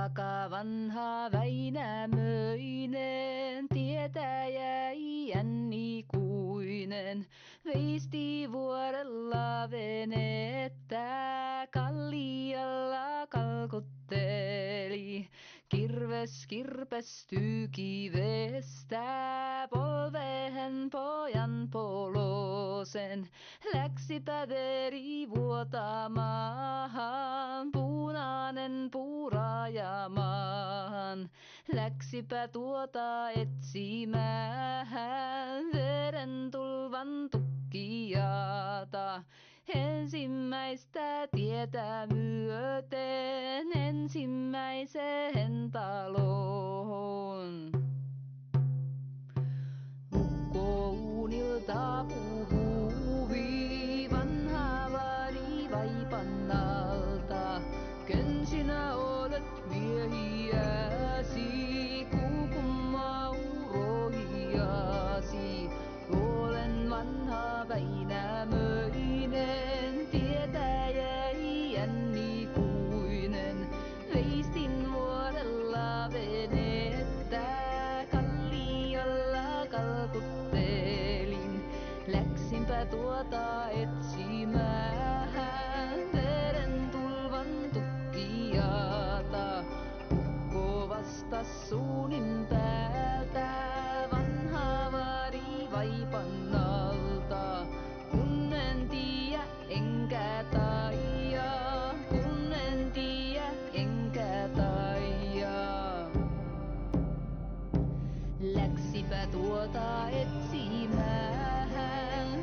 Saga vanha Väinämöinen, tietäjä iänikuinen, veisti vuorella venettä, kallialla kalkutteli. Kirves kirpestyy kivestä, polvehen pojan polosen, läksipä veri vuotamaan, punainen puuraajamaan. Läksipä tuota etsimään, veren tulvan tukkijata. Ensimmäistä tietä myöten, ensimmäiseen taloon. Ukkounilta puhuvi, vanha vaari vaipannalta. Ken sinä olet miehiäsi, kukumma urohiasi. Olen vanha Väinämöinen, tietäjä iänikuinen. Veistin vuorella venettä, kalliolla kalkuttelin. Läksinpä tuota etsimään, veren tulvan tukkijata. Ukko vastas suunin päältä, vanha vaari vaipannalta. Kun en tiedä enkä taida, kun en tiedä enkä taida. Läksipä tuota etsimään,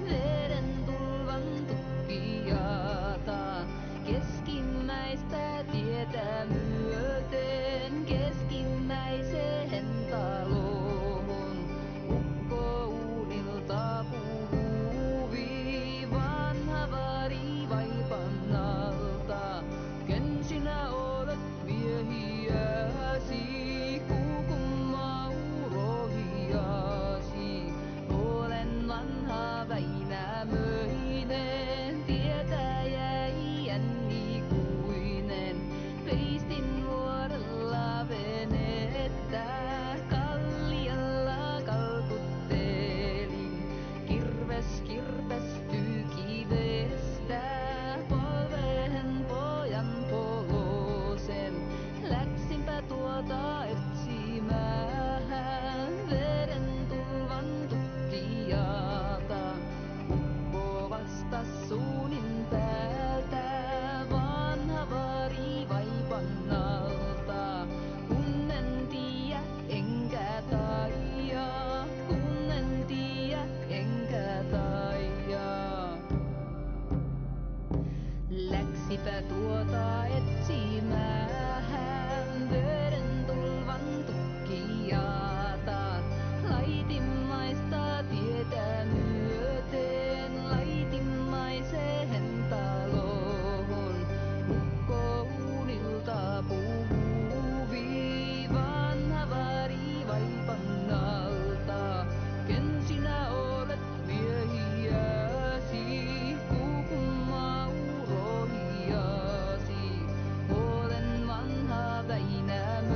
veren tulvan tukkijata. Keskimmäistä tietä myöten, keskimmäiseen taloon. Ukkounilta puhuvi, vanha vaari vaipannalta. Ken sinä olet miehiäsi, kukumma urohiasi. Olen vanha Väinämöinen, tietäjä iänikuinen. Veistin vuorella venettä, kalliolla kalkuttelin. Kirves kirpestyy kivestä, polvehen pojan polosen. Läksinpä tuota etsimään, veren tulvan tukkijata. Ukko vastas suunin päältä, vanha vaari vaipannalta. Kun en tiedä enkä taida, kun en tiedä enkä taida. Läksipä tuota etsimään, veren tulvan tukkijata. Laitimmaista tietä myöten, laitimmaiseen taloon. Ukkounilta puhuvi, vanha vaari vaipannalta. Ken sinä olet miehiäsi, kukumma urohiasi. Olen vanha Väinämöinen.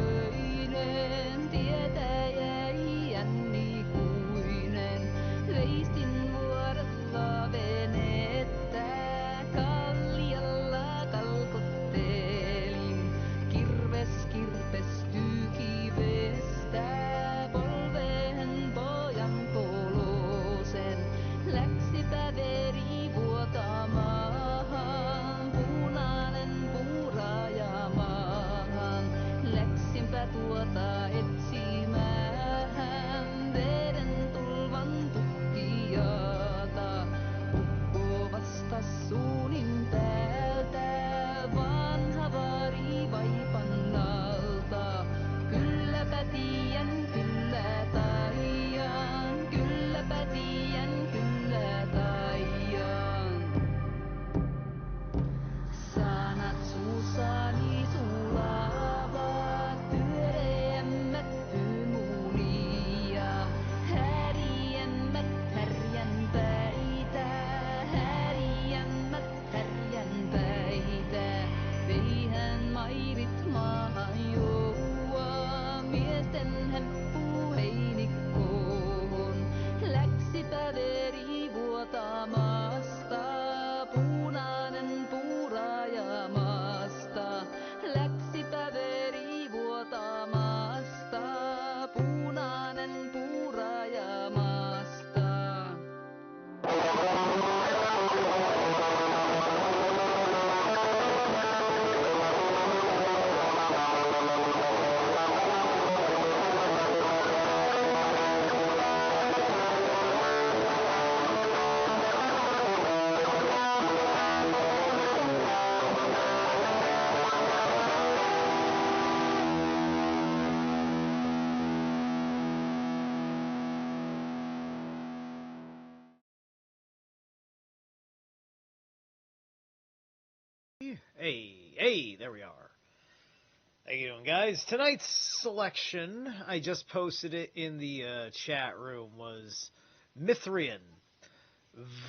Hey, there we are. How you doing, guys? Tonight's selection, I just posted it in the chat room, was Mithrian,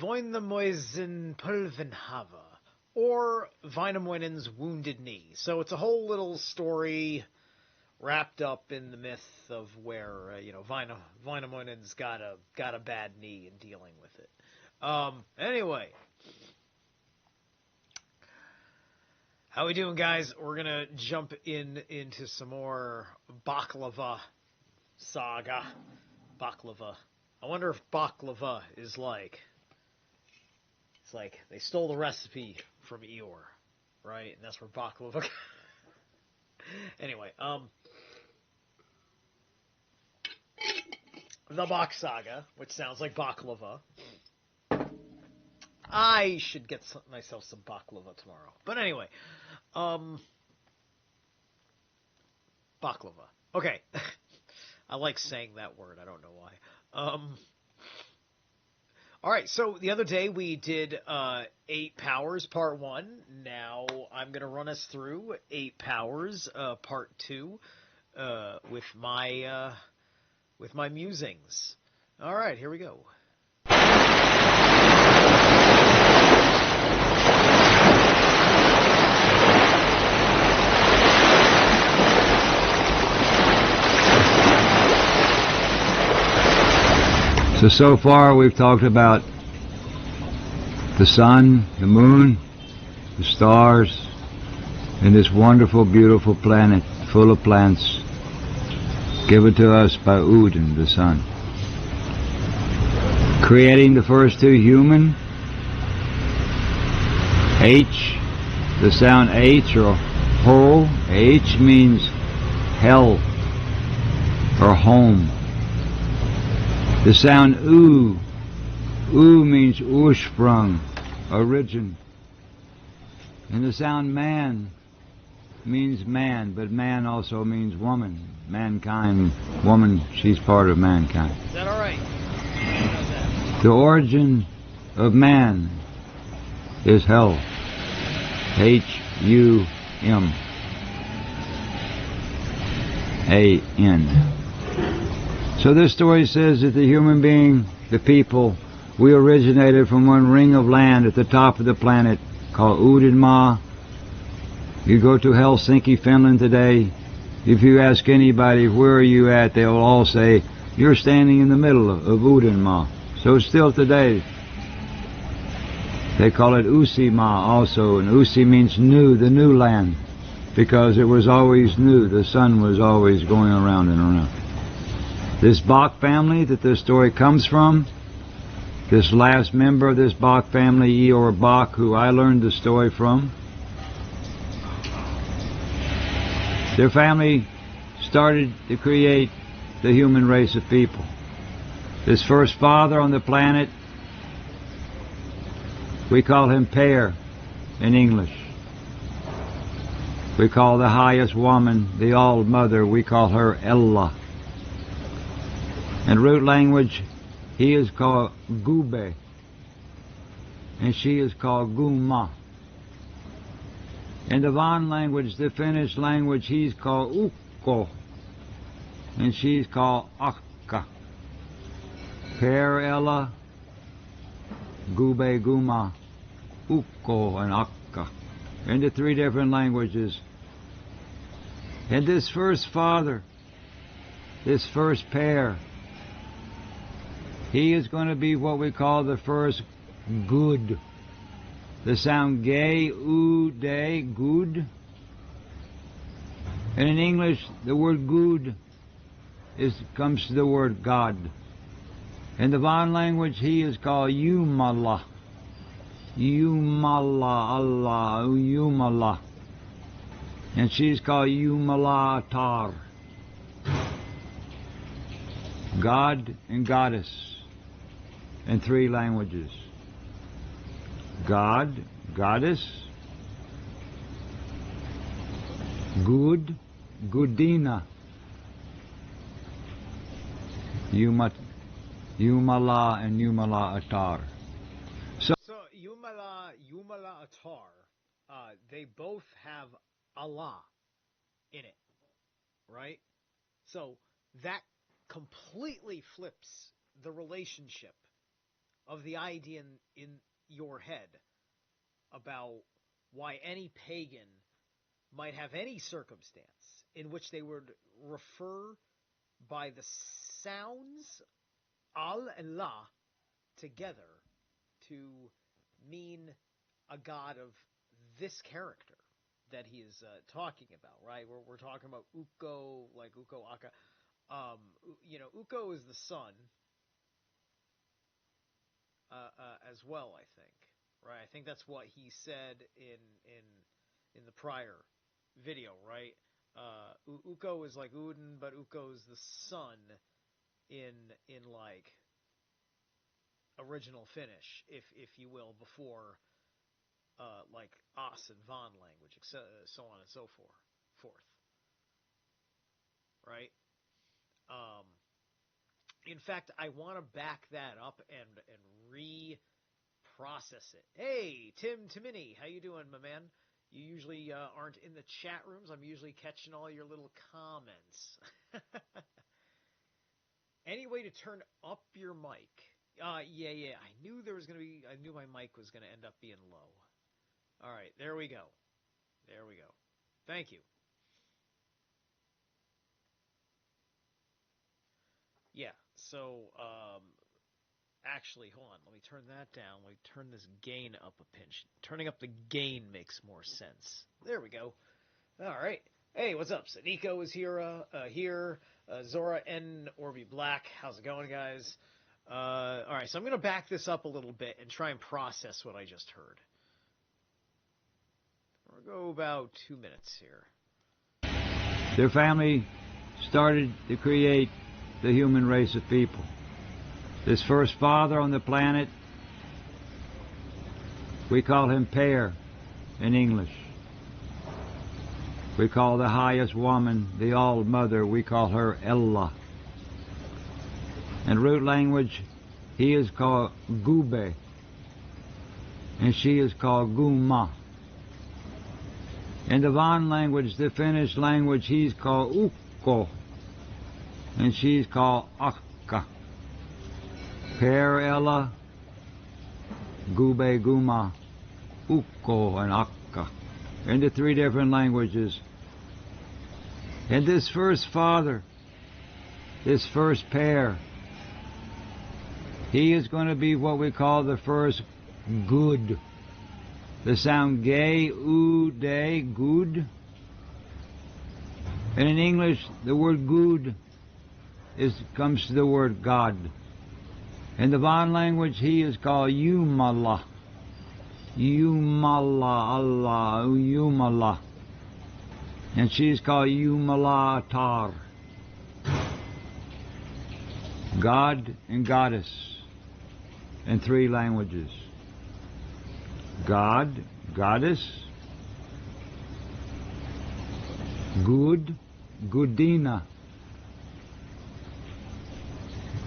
Voinamoisen Pulvenhava, or Wainamoinen's Wounded Knee. So it's a whole little story wrapped up in the myth of where, Wainamoinen's got a bad knee and dealing with it. Anyway. How we doing, guys? We're gonna jump into some more baklava saga. Baklava. I wonder if baklava is like, it's like they stole the recipe from Eeyore, right? And that's where baklava. Anyway, the Bock Saga, which sounds like baklava. I should get myself some baklava tomorrow. But anyway, baklava. Okay. I like saying that word. I don't know why. All right, so the other day we did 8 Powers Part 1. Now I'm going to run us through 8 Powers Part 2 with my musings. All right, here we go. So far we've talked about the sun, the moon, the stars, and this wonderful, beautiful planet full of plants given to us by Odin, the sun. Creating the first 2 human, H, the sound H or ho, H means hell or home. The sound oo means ursprung, origin. And the sound man means man, but man also means woman, mankind, woman, she's part of mankind. Is that all right? The origin of man is hell, H-U-M-A-N. So this story says that the human being, the people, we originated from one ring of land at the top of the planet called Udenmaa. You go to Helsinki, Finland today, if you ask anybody, where are you at, they will all say, you're standing in the middle of Udenmaa. So still today, they call it Uusimaa also, and Uusi means new, the new land, because it was always new, the sun was always going around and around. This Bock family that this story comes from, this last member of this Bock family, Eeyore Bock, who I learned the story from, their family started to create the human race of people. This first father on the planet, we call him Pear in English. We call the highest woman, the All-Mother, we call her Ella. In root language, he is called Gube, and she is called Guma. In the Van language, the Finnish language, he's called Ukko, and she's called Akka. Per Ella, Gube, Guma, Ukko, and Akka. In the 3 different languages. And this first father, this first pair, he is going to be what we call the first good. The sound gay, oo, day, good. And in English, the word good comes to the word God. In the Van language, he is called Jumala. Jumala, Allah, Jumala. And she's called Jumala Tar. God and Goddess. In 3 languages. God, Goddess, Good, Gudina, Yumala and Yumala Atar. So Yumala Atar they both have Allah in it, right? So that completely flips the relationship of the idea in your head about why any pagan might have any circumstance in which they would refer by the sounds al and la together to mean a god of this character that he is talking about, right? We're talking about Ukko, like Ukko Aka. Ukko is the sun as well, I think, right? I think that's what he said in the prior video, right? Ukko is like Udin, but Ukko is the sun in like original Finnish, if you will, before like As and Van language, so on and so forth, right? In fact, I want to back that up and reprocess it. Hey, Timini, how you doing, my man? You usually aren't in the chat rooms. I'm usually catching all your little comments. Any way to turn up your mic? Yeah. I knew my mic was gonna end up being low. All right, there we go. Thank you. Yeah, so, actually, hold on. Let me turn that down. Let me turn this gain up a pinch. Turning up the gain makes more sense. There we go. All right. Hey, what's up? Saniko is here. Zora N. Orby Black. How's it going, guys? All right, so I'm going to back this up a little bit and try and process what I just heard. We'll go about 2 minutes here. Their family started to create the human race of people. This first father on the planet, we call him Per in English. We call the highest woman, the All-Mother, we call her Ella. In root language, he is called Gube, and she is called Guma. In the Van language, the Finnish language, he's called Ukko, and she's called Akka. Per Ella, Gube Guma, Ukko, and Akka. In the 3 different languages. And this first father, this first pair, he is going to be what we call the first good. The sound gay, day, good. And in English, the word good comes to the word God. In the Van language, he is called Jumala. Jumala, Allah, Jumala. And she's called Jumala Atar. God and Goddess in 3 languages. God, Goddess, Good, Gudina,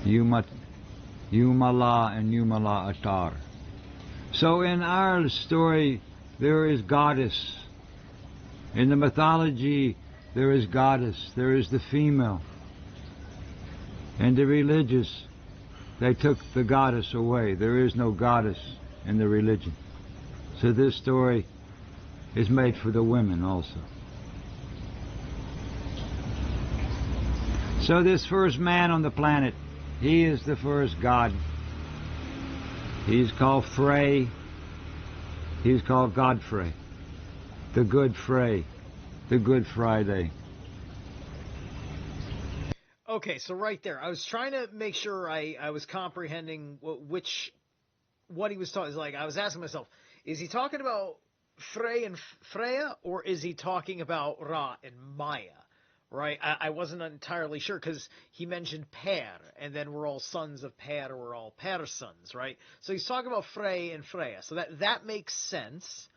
Yumala and Yumala Atar. So in our story, there is Goddess. In the mythology, there is Goddess, there is the female. And the religious, they took the goddess away. There is no goddess in the religion. So this story is made for the women also. So this first man on the planet, he is the first god. He's called Frey. He's called Godfrey. The Good Frey. The Good Friday. Okay, so right there, I was trying to make sure I was comprehending what he was talking. Like, I was asking myself, is he talking about Frey and Freya, or is he talking about Ra and Maya? Right? I wasn't entirely sure, because he mentioned Per, and then we're all sons of Per, we're all Per sons, right? So he's talking about Frey and Freya. So that makes sense,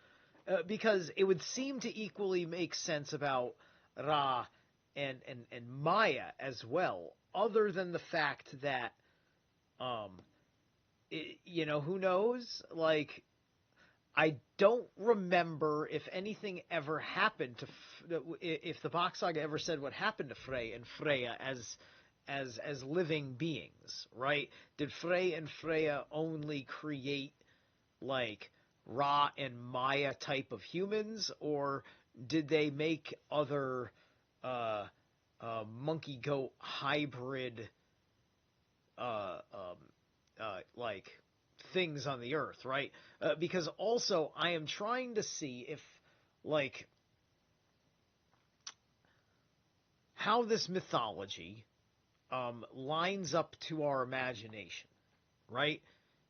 because it would seem to equally make sense about Ra and Maya as well, other than the fact that, who knows? Like, I don't remember if anything ever happened to if the Bock Saga ever said what happened to Frey and Freya as living beings, right? Did Frey and Freya only create like Ra and Maya type of humans, or did they make other monkey goat hybrid like things on the earth, right? Because also I am trying to see if like how this mythology lines up to our imagination, right?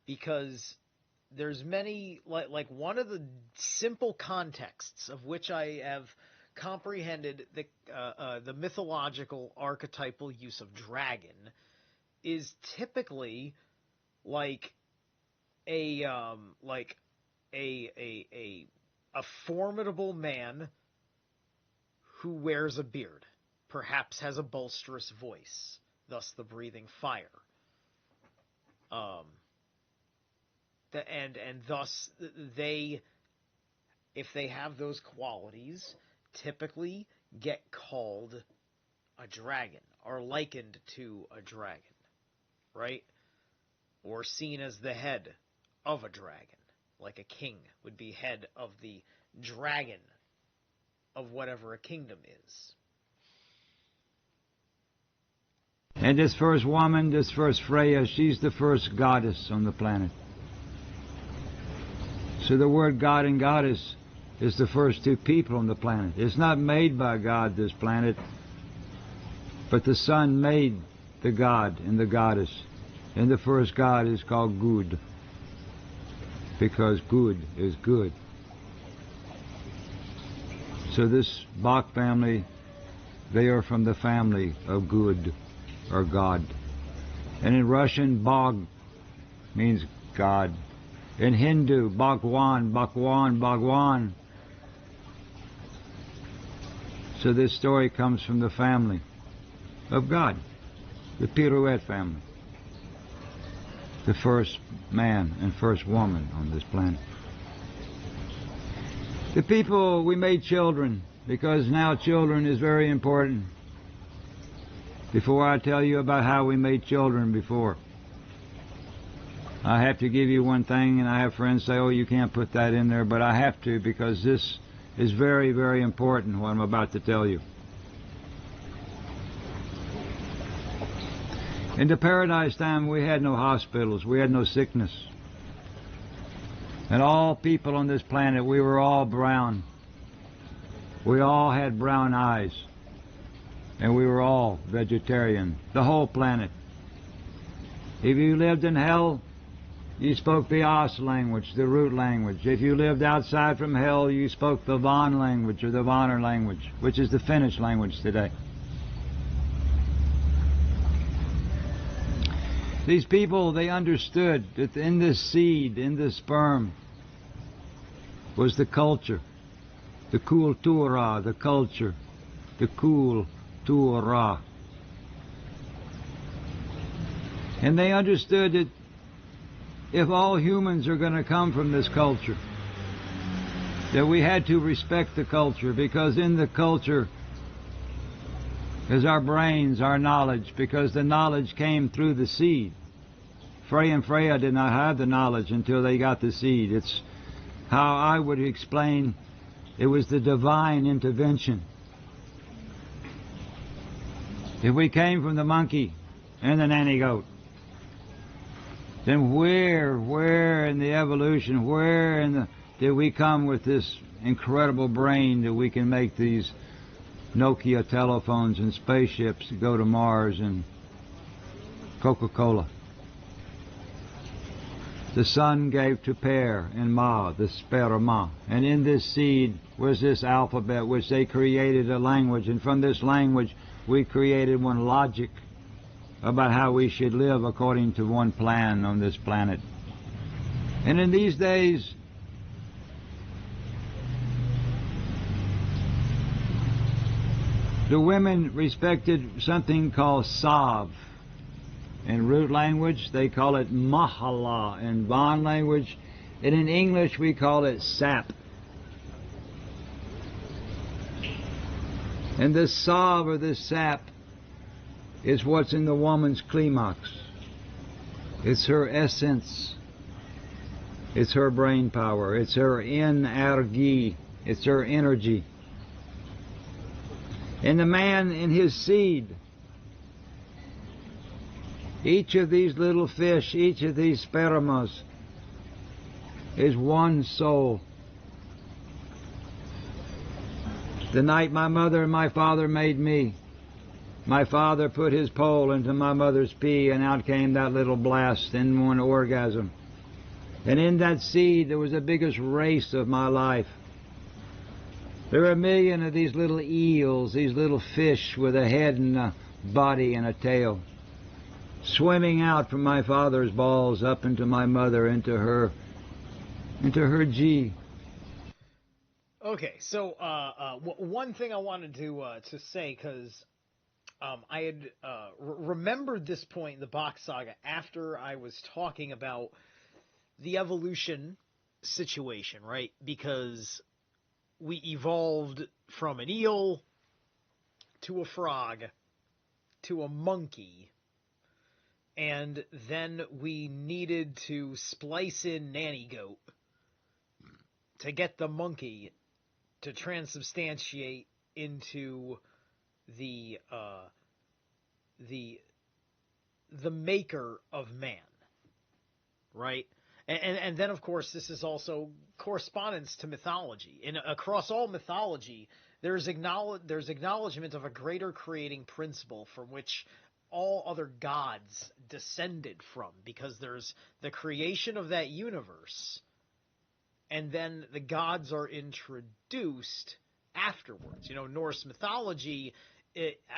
Because there's many like one of the simple contexts of which I have comprehended the mythological archetypal use of dragon is typically like a formidable man who wears a beard, perhaps has a bolsterous voice, thus the breathing fire. And thus they, if they have those qualities, typically get called a dragon, or likened to a dragon, right? Or seen as the head of a dragon, like a king would be head of the dragon of whatever a kingdom is. And this first woman, this first Freya, she's the first goddess on the planet. So the word God and goddess is the first two people on the planet. It's not made by God, this planet, but the Son made the God and the goddess. And the first God is called Good, because good is good. So this Bock family, they are from the family of good, or God. And in Russian, Bog means God. In Hindu, Bhagwan, Bhagwan, Bhagwan. So this story comes from the family of God, the Pirouette family, the first man and first woman on this planet. The people, we made children, because now children is very important. Before I tell you about how we made children before, I have to give you one thing, and I have friends say, oh, you can't put that in there, but I have to, because this is very, very important, what I'm about to tell you. In the paradise time, we had no hospitals, we had no sickness. And all people on this planet, we were all brown. We all had brown eyes. And we were all vegetarian, the whole planet. If you lived in hell, you spoke the Os language, the root language. If you lived outside from hell, you spoke the Von language, or the Vonner language, which is the Finnish language today. These people, they understood that in this seed, in this sperm, was the culture, the kultura, the culture, the kultura. And they understood that if all humans are going to come from this culture, that we had to respect the culture, because in the culture is our brains, our knowledge, because the knowledge came through the seed. Frey and Freya did not have the knowledge until they got the seed. It's how I would explain it was the divine intervention. If we came from the monkey and the nanny goat, then where in the evolution, did we come with this incredible brain that we can make these Nokia telephones and spaceships to go to Mars and Coca-Cola? The Son gave to Per and Ma, the sperma, and in this seed was this alphabet which they created a language, and from this language we created one logic about how we should live according to one plan on this planet. And in these days, the women respected something called Sav. In root language, they call it Mahala. In Von language, And in English we call it sap. And this salve or this sap is what's in the woman's climax. It's her essence. It's her brain power. It's her energy. It's her energy. And the man in his seed, each of these little fish, each of these spermas, is one soul. The night my mother and my father made me, my father put his pole into my mother's pee, and out came that little blast in one orgasm. And in that seed there was the biggest race of my life. There were 1,000,000 of these little eels, these little fish with a head and a body and a tail, swimming out from my father's balls up into my mother, into her G. Okay, so one thing I wanted to say, because I had remembered this point in the Bock Saga after I was talking about the evolution situation, right? Because we evolved from an eel to a frog to a monkey, and then we needed to splice in Nanny Goat to get the monkey to transubstantiate into the maker of man, right? And then, of course, this is also correspondence to mythology. Across all mythology, there's acknowledgement of a greater creating principle from which all other gods descended from, because there's the creation of that universe, and then the gods are introduced afterwards. You know, Norse mythology,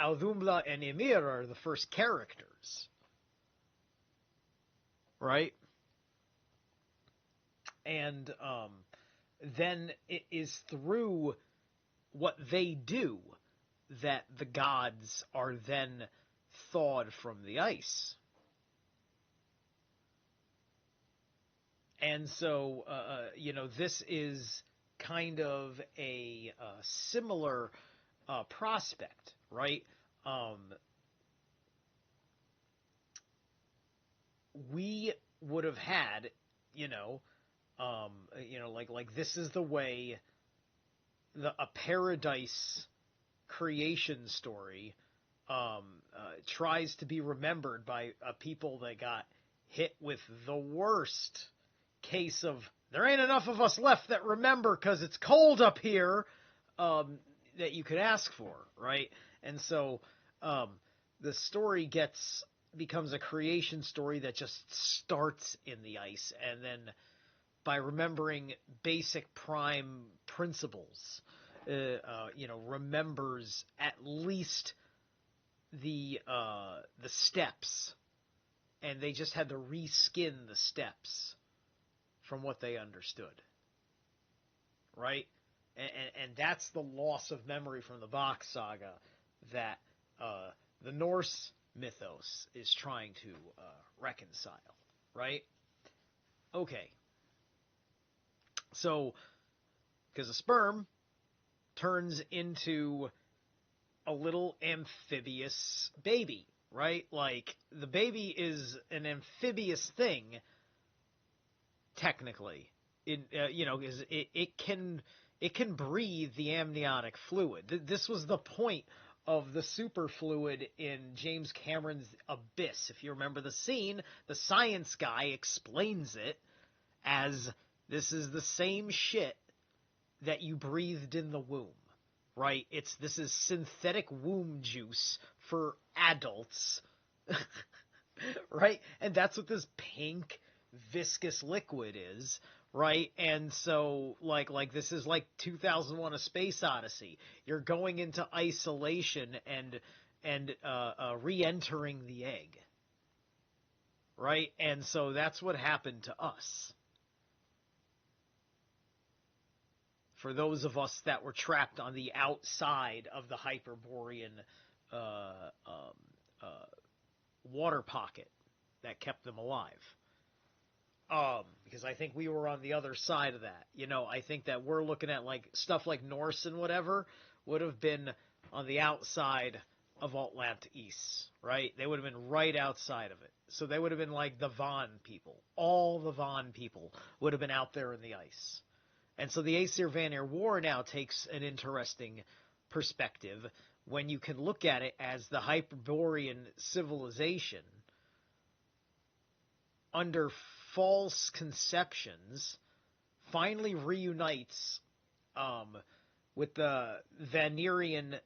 Auðumla and Ymir are the first characters, right? And then it is through what they do that the gods are then thawed from the ice. And so, this is kind of a similar prospect, right? We would have had, like this is the way a paradise creation story tries to be remembered by a people that got hit with the worst case of there ain't enough of us left that remember because it's cold up here, that you could ask for, right? And so the story becomes a creation story that just starts in the ice, and then by remembering basic prime principles, remembers at least the steps, and they just had to reskin the steps from what they understood, right? And that's the loss of memory from the Bock Saga that the Norse mythos is trying to reconcile, right? Okay. So, because a sperm turns into a little amphibious baby, right? Like, the baby is an amphibious thing, technically. Because it can breathe the amniotic fluid. This was the point of the superfluid in James Cameron's Abyss. If you remember the scene, the science guy explains it as this is the same shit that you breathed in the womb, right? This is synthetic womb juice for adults, right? And that's what this pink viscous liquid is, right? And so, like this is like 2001: A Space Odyssey. You're going into isolation and re-entering the egg, right? And so that's what happened to us. For those of us that were trapped on the outside of the Hyperborean water pocket that kept them alive. Because I think we were on the other side of that. I think that we're looking at like stuff like Norse and whatever would have been on the outside of Atlantis, right? They would have been right outside of it. So they would have been like the Von people. All the Von people would have been out there in the ice. And so the Aesir-Vanir War now takes an interesting perspective when you can look at it as the Hyperborean civilization under false conceptions finally reunites with the Vanirian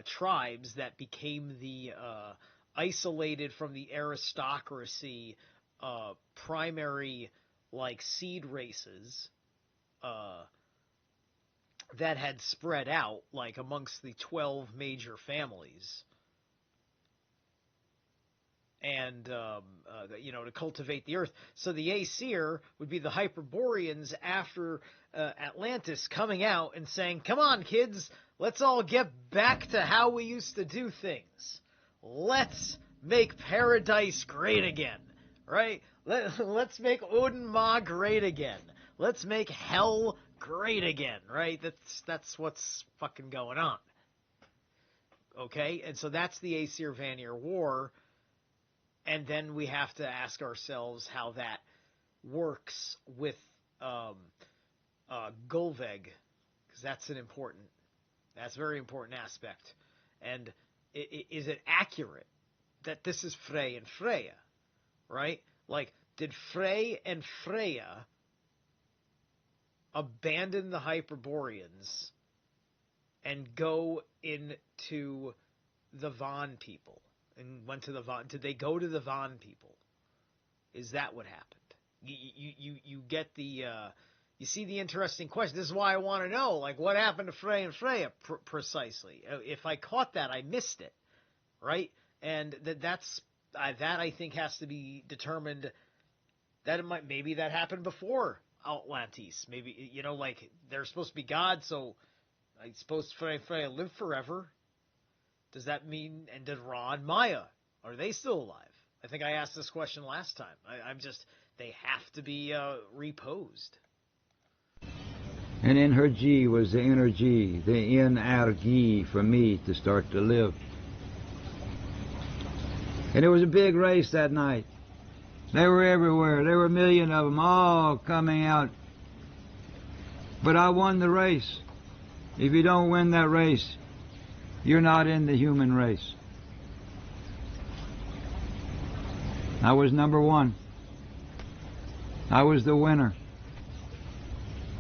tribes that became the isolated from the aristocracy primary like seed races that had spread out like amongst the 12 major families, and to cultivate the earth. So the Aesir would be the Hyperboreans after Atlantis coming out and saying, come on kids, let's all get back to how we used to do things. Let's make paradise great again, right? Let's make Odin Ma great again. Let's make hell great again, right? That's what's fucking going on. Okay? And so that's the Aesir-Vanir War. And then we have to ask ourselves how that works with Gulveg, because that's a very important aspect. And is it accurate that this is Frey and Freya, right? Like, did Frey and Freya abandon the Hyperboreans and go into the Von people? And went to the Von. Did they go to the Von people? Is that what happened? You get the you see the interesting question. This is why I want to know, like, what happened to Frey and Freya precisely. If I caught that, I missed it, right? And that I think has to be determined. That maybe that happened before Atlantis. Maybe like they're supposed to be gods, so I suppose Frey and Freya live forever. Does that mean, and did Ra and Maya, are they still alive? I think I asked this question last time. They have to be reposed. And in her G was the inner G, the energy for me to start to live. And it was a big race that night. They were everywhere. There were a million of them all coming out. But I won the race. If you don't win that race, you're not in the human race. I was number one. I was the winner.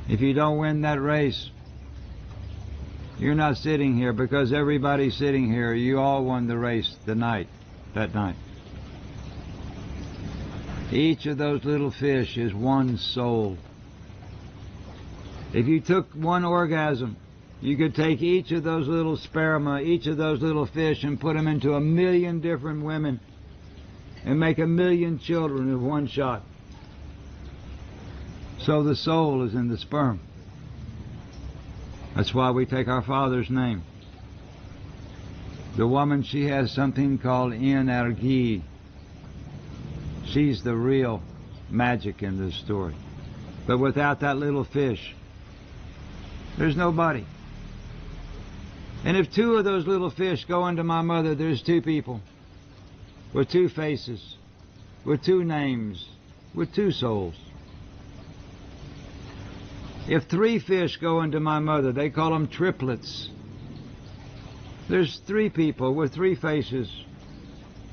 If you don't win that race, you're not sitting here, because everybody's sitting here. You all won the race that night. Each of those little fish is one soul. If you took one orgasm, you could take each of those little sperma, each of those little fish, and put them into 1 million different women and make 1 million children with one shot. So the soul is in the sperm. That's why we take our father's name. The woman, she has something called energy. She's the real magic in this story. But without that little fish, there's nobody. And if 2 of those little fish go into my mother, there's 2 people with 2 faces, with 2 names, with 2 souls. If 3 fish go into my mother, they call them triplets. There's 3 people with 3 faces,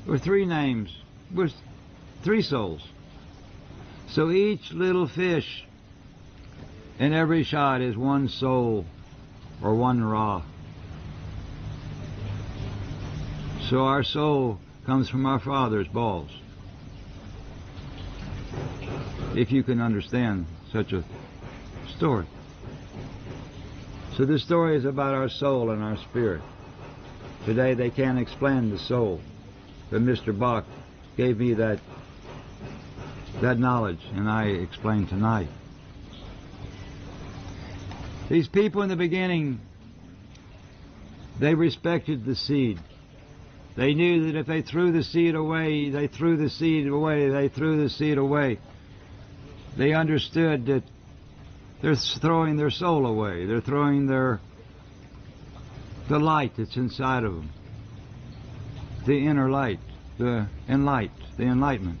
with 3 names, with 3 souls. So each little fish in every shot is one soul or one Ra. So our soul comes from our father's balls. If you can understand such a story. So this story is about our soul and our spirit. Today they can't explain the soul, but Mr. Bock gave me that knowledge, and I explained tonight. These people in the beginning, they respected the seed. They knew that if they threw the seed away, they threw the seed away, they threw the seed away. They understood that they're throwing their soul away. They're throwing the light that's inside of them. The inner light, the enlightenment.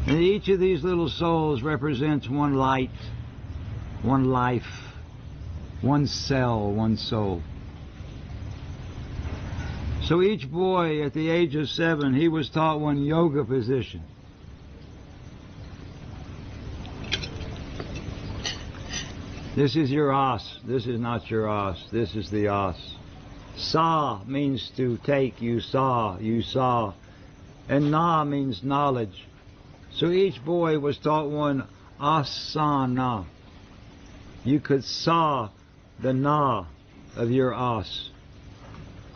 And each of these little souls represents one light, one life, one cell, one soul. So each boy at the age of 7, he was taught one yoga position. This is your as. This is not your as. This is the as. Sa means to take. You saw. And na means knowledge. So each boy was taught one asana. You could saw the na of your as.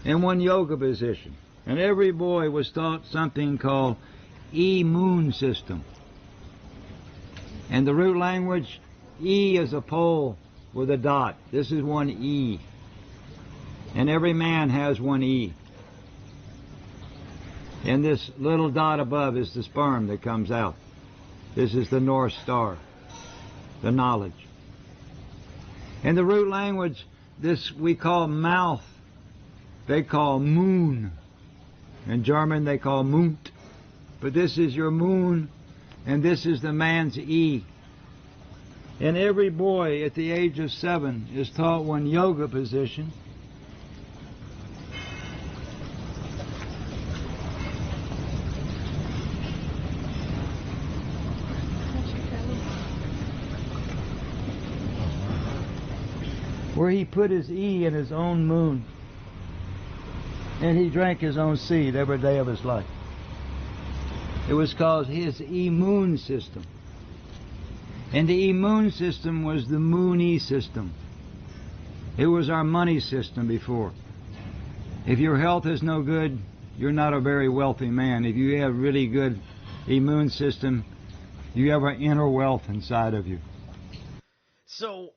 In one yoga position. And every boy was taught something called immune system. And the root language, E is a pole with a dot. This is one E. And every man has one E. And this little dot above is the sperm that comes out. This is the North Star, the knowledge. In the root language, this we call mouth. They call moon. In German they call Mund. But this is your moon, and this is the man's E. And every boy at the age of 7 is taught one yoga position. Where he put his E in his own moon. And he drank his own seed every day of his life. It was called his immune system. And the immune system was the Mooney system. It was our money system before. If your health is no good, you're not a very wealthy man. If you have really good immune system, you have an inner wealth inside of you. So,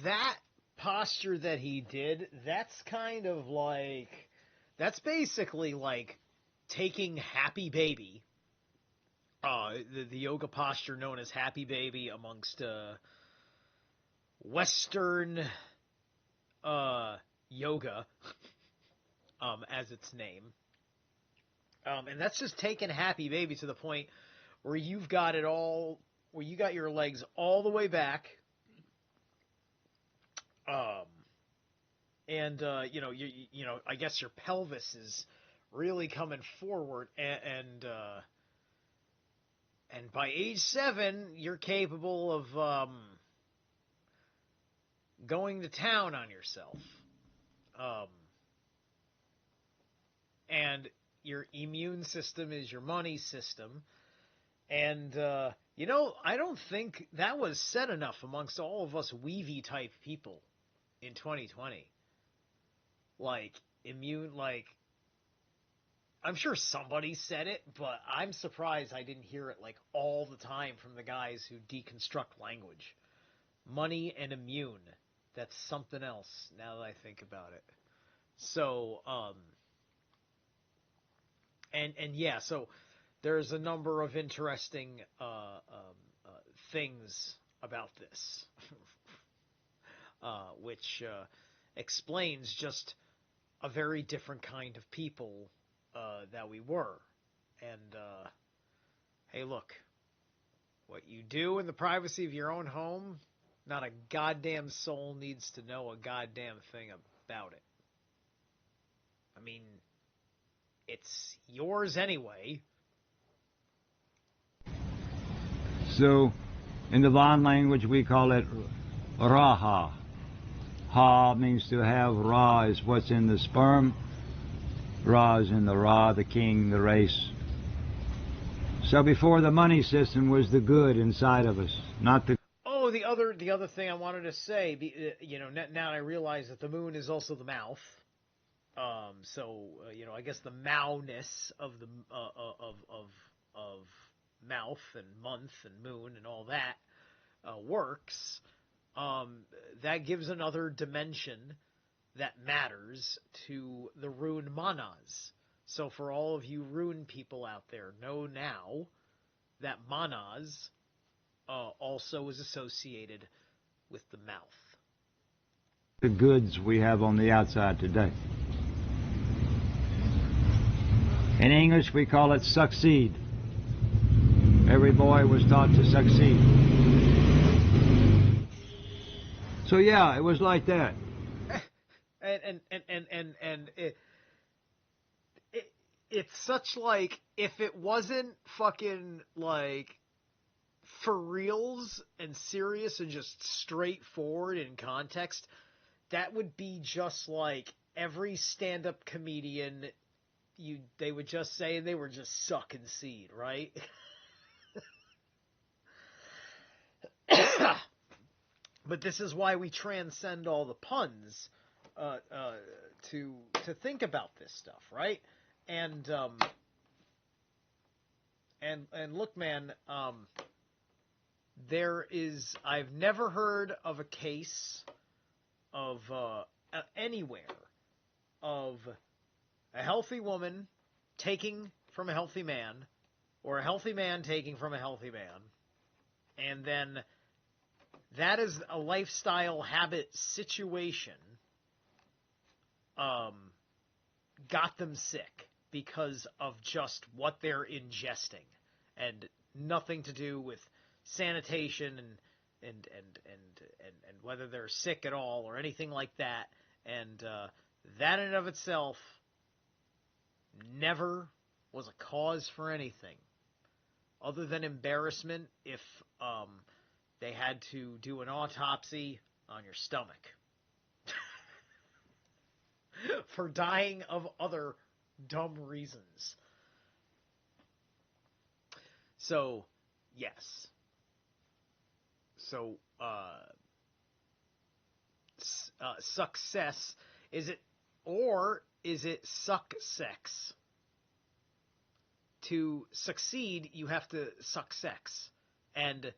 that posture that he did, that's kind of like, that's basically like taking Happy Baby, the yoga posture known as Happy Baby amongst Western yoga, as its name. And that's just taking Happy Baby to the point where you've got it all, where you got your legs all the way back, and I guess your pelvis is really coming forward, and by age 7, you're capable of going to town on yourself, and your immune system is your money system, and I don't think that was said enough amongst all of us weavy type people in 2020. Like, immune, like, I'm sure somebody said it, but I'm surprised I didn't hear it, like, all the time from the guys who deconstruct language. Money and immune. That's something else, now that I think about it. So, yeah, so there's a number of interesting things about this, which explains just a very different kind of people that we were. And, hey, look, what you do in the privacy of your own home, not a goddamn soul needs to know a goddamn thing about it. I mean, it's yours anyway. So, in the Van language, we call it Raha. Ha means to have. Ra is what's in the sperm. Ra is in the Ra, the king, the race. So before, the money system was the good inside of us, not the... Oh, the other thing I wanted to say, now I realize that the moon is also the mouth. I guess the mowness of the of mouth and month and moon and all that works. That gives another dimension that matters to the rune manas. So for all of you rune people out there, know now that manas also is associated with the mouth. The goods we have on the outside today. In English, we call it succeed. Every boy was taught to succeed. So yeah, it was like that. And it's such like, if it wasn't fucking like for reals and serious and just straightforward in context, that would be just like every stand-up comedian, they would just say they were just sucking seed, right? But this is why we transcend all the puns to think about this stuff, right? And look, man, I've never heard of a case of anywhere of a healthy woman taking from a healthy man, or a healthy man taking from a healthy man, and then that is a lifestyle habit situation, got them sick because of just what they're ingesting, and nothing to do with sanitation and whether they're sick at all or anything like that. And that in and of itself never was a cause for anything other than embarrassment if they had to do an autopsy on your stomach for dying of other dumb reasons. So, yes. So, success, is it suck sex? To succeed, you have to suck sex. And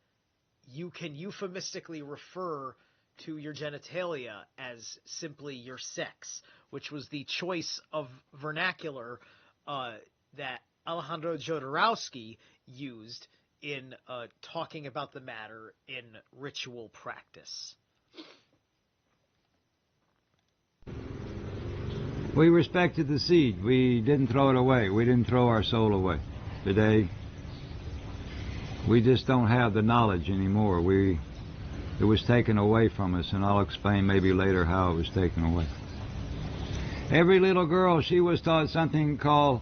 you can euphemistically refer to your genitalia as simply your sex, which was the choice of vernacular that Alejandro Jodorowsky used in talking about the matter in ritual practice. We respected the seed. We didn't throw it away. We didn't throw our soul away. Today, we just don't have the knowledge anymore. It was taken away from us, and I'll explain maybe later how it was taken away. Every little girl, she was taught something called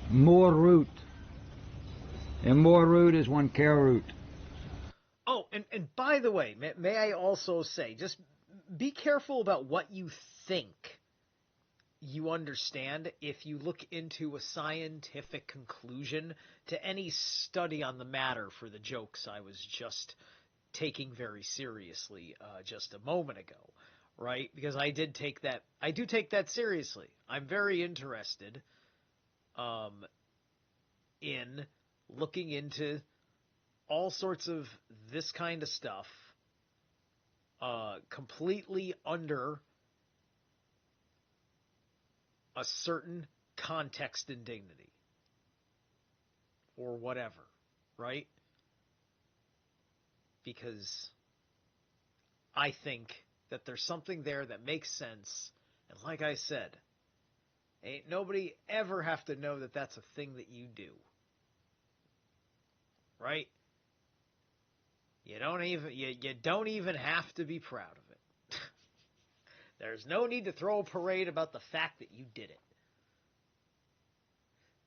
more root. And more root is one care root. Oh, and by the way, may I also say, just be careful about what you think you understand if you look into a scientific conclusion to any study on the matter for the jokes I was just taking very seriously just a moment ago, right? Because I do take that seriously. I'm very interested in looking into all sorts of this kind of stuff completely under a certain context and dignity or whatever, right? Because I think that there's something there that makes sense, and like I said, ain't nobody ever have to know that that's a thing that you do, right? You don't even have to be proud of it. There's no need to throw a parade about the fact that you did it.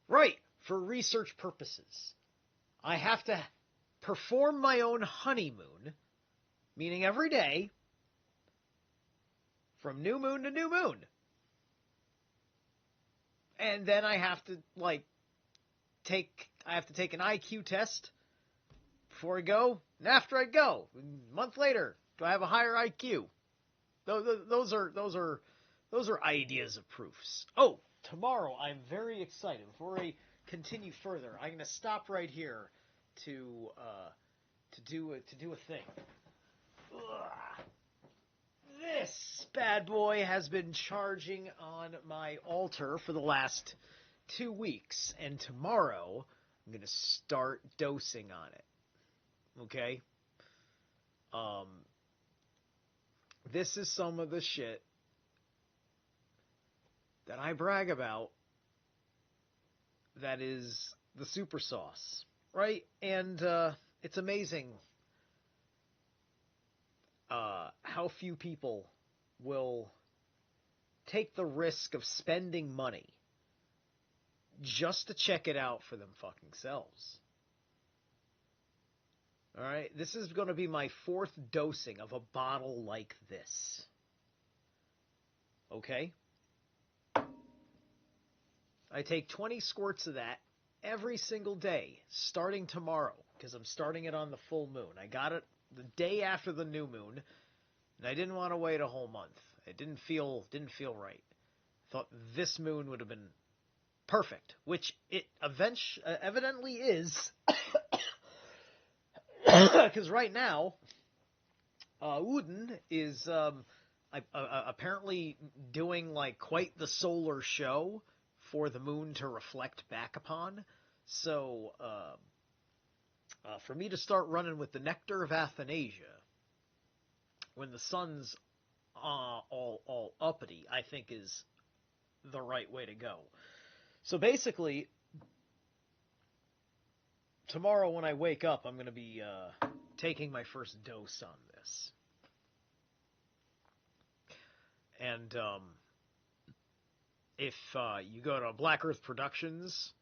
Right, for research purposes. I have to perform my own honeymoon, meaning every day, from new moon to new moon. And then I have to, take an IQ test before I go, and after I go. A month later, do I have a higher IQ? Those are ideas of proofs. Oh, tomorrow I'm very excited. Before I continue further, I'm going to stop right here to do a thing. Ugh. This bad boy has been charging on my altar for the last 2 weeks, and tomorrow I'm going to start dosing on it. Okay? This is some of the shit that I brag about that is the super sauce, right? And it's amazing how few people will take the risk of spending money just to check it out for them fucking selves. Alright, this is going to be my 4th dosing of a bottle like this. Okay? I take 20 squirts of that every single day, starting tomorrow, because I'm starting it on the full moon. I got it the day after the new moon, and I didn't want to wait a whole month. It didn't feel right. I thought this moon would have been perfect, which it evidently is. Because right now, Uden is apparently doing like quite the solar show for the moon to reflect back upon. So for me to start running with the nectar of Athanasia when the sun's all uppity, I think is the right way to go. So basically, tomorrow when I wake up, I'm going to be taking my first dose on this. And if you go to Black Earth Productions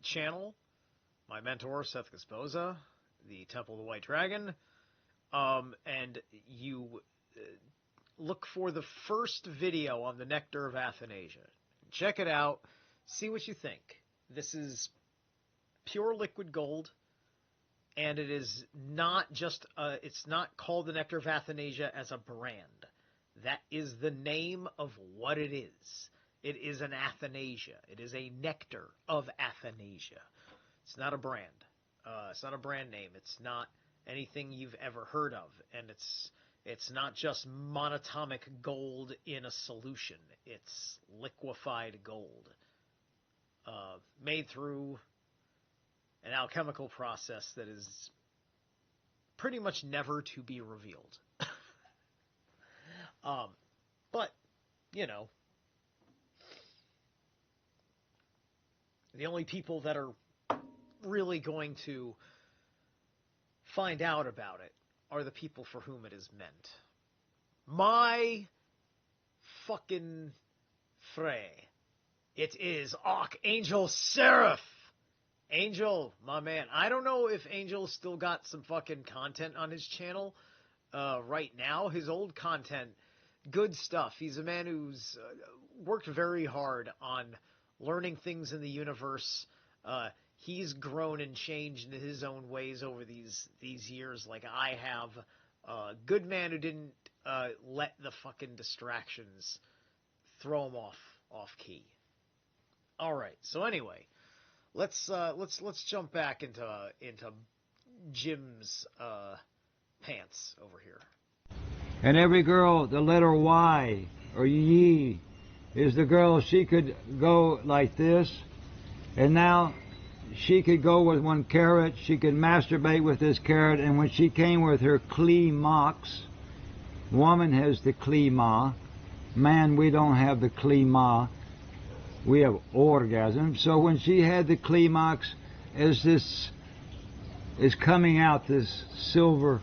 channel, my mentor, Seth Gasposa, the Temple of the White Dragon, and you look for the first video on the Nectar of Athanasia. Check it out. See what you think. This is pure liquid gold, and it is not just it's not called the Nectar of Athanasia as a brand. That is the name of what it is. It is an Athanasia. It is a nectar of Athanasia. It's not a brand. It's not a brand name. It's not anything you've ever heard of, and it's not just monatomic gold in a solution. It's liquefied gold, made through an alchemical process that is pretty much never to be revealed. But, you know, the only people that are really going to find out about it are the people for whom it is meant. My fucking Frey. It is Archangel Seraph. Angel, my man. I don't know if Angel's still got some fucking content on his channel right now. His old content, good stuff. He's a man who's worked very hard on learning things in the universe. He's grown and changed in his own ways over these years, like I have. Good man who didn't let the fucking distractions throw him off key. All right. So anyway, let's jump back into Jim's pants over here. And every girl, the letter Y or Yi is the girl, she could go like this, and now she could go with 1 carat, she could masturbate with this carat, and when she came with her climax, woman has the clima, man, we don't have the clima, we have orgasm. So when she had the climax, as this is coming out, this silver,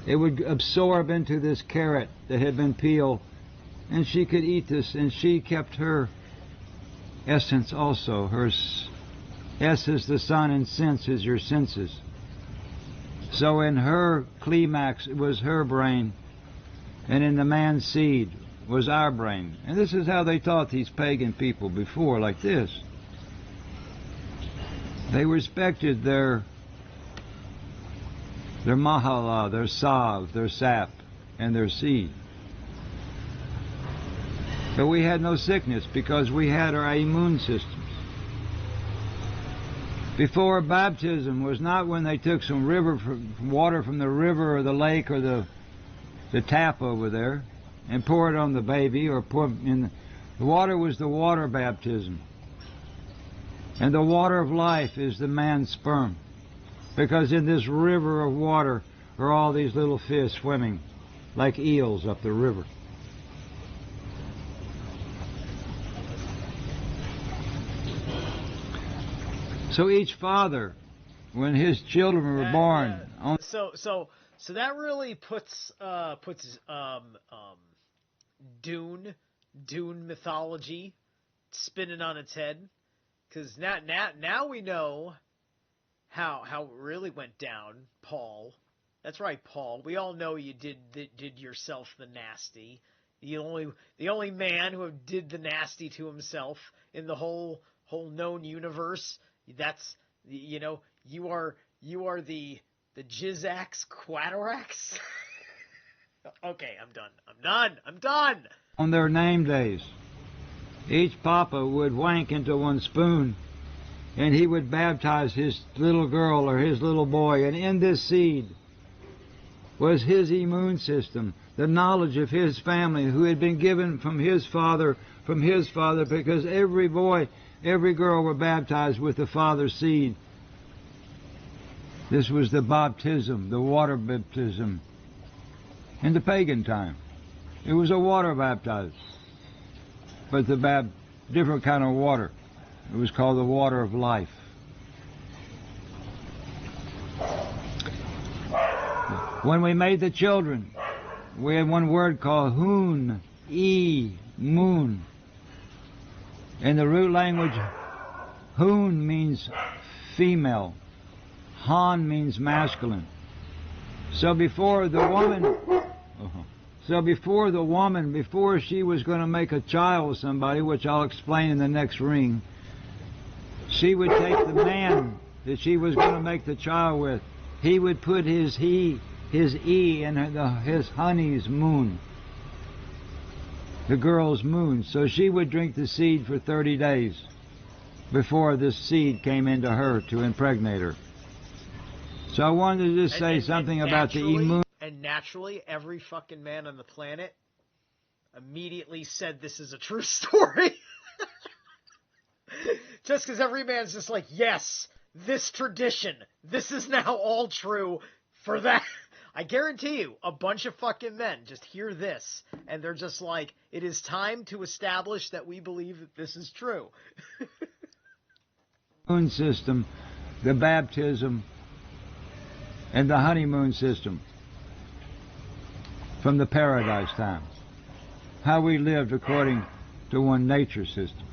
it would absorb into this carrot that had been peeled, and she could eat this, and she kept her essence also. Her S is the sun, and sense is your senses. So in her climax, it was her brain, and in the man's seed was our brain. And this is how they taught these pagan people before, like this. They respected their mahala, their sav, their sap, and their seed. But we had no sickness because we had our immune systems. Before, baptism was not when they took some water from the river or the lake or the tap over there and pour it on the baby, or pour in the water. Was the water baptism. And the water of life is the man's sperm. Because in this river of water are all these little fish swimming like eels up the river. So each father, when his children were born, So that really puts Dune mythology spinning on its head, because now we know how it really went down, Paul. That's right, Paul. We all know you did yourself the nasty. The only man who did the nasty to himself in the whole known universe. That's, you are the Jizax Quadrax. Okay, I'm done. On their name days, each papa would wank into one spoon, and he would baptize his little girl or his little boy, and in this seed was his immune system, the knowledge of his family, who had been given from his father, because every boy, every girl were baptized with the father's seed. This was the baptism, the water baptism. In the pagan time, it was a water baptism, but different kind of water. It was called the water of life. When we made the children, we had one word called Hun, moon. In the root language, Hun means female, Han means masculine. So before the woman, before she was going to make a child with somebody, which I'll explain in the next ring, she would take the man that she was going to make the child with. He would put his E in his honey's moon, the girl's moon. So she would drink the seed for 30 days before this seed came into her to impregnate her. So I wanted to just say something about the immune. And naturally, every fucking man on the planet immediately said this is a true story. Just because every man's just like, yes, this tradition, this is now all true for that. I guarantee you, a bunch of fucking men just hear this, and they're just like, it is time to establish that we believe that this is true. Moon system, the baptism, and the honeymoon system from the paradise time. How we lived according to one nature system.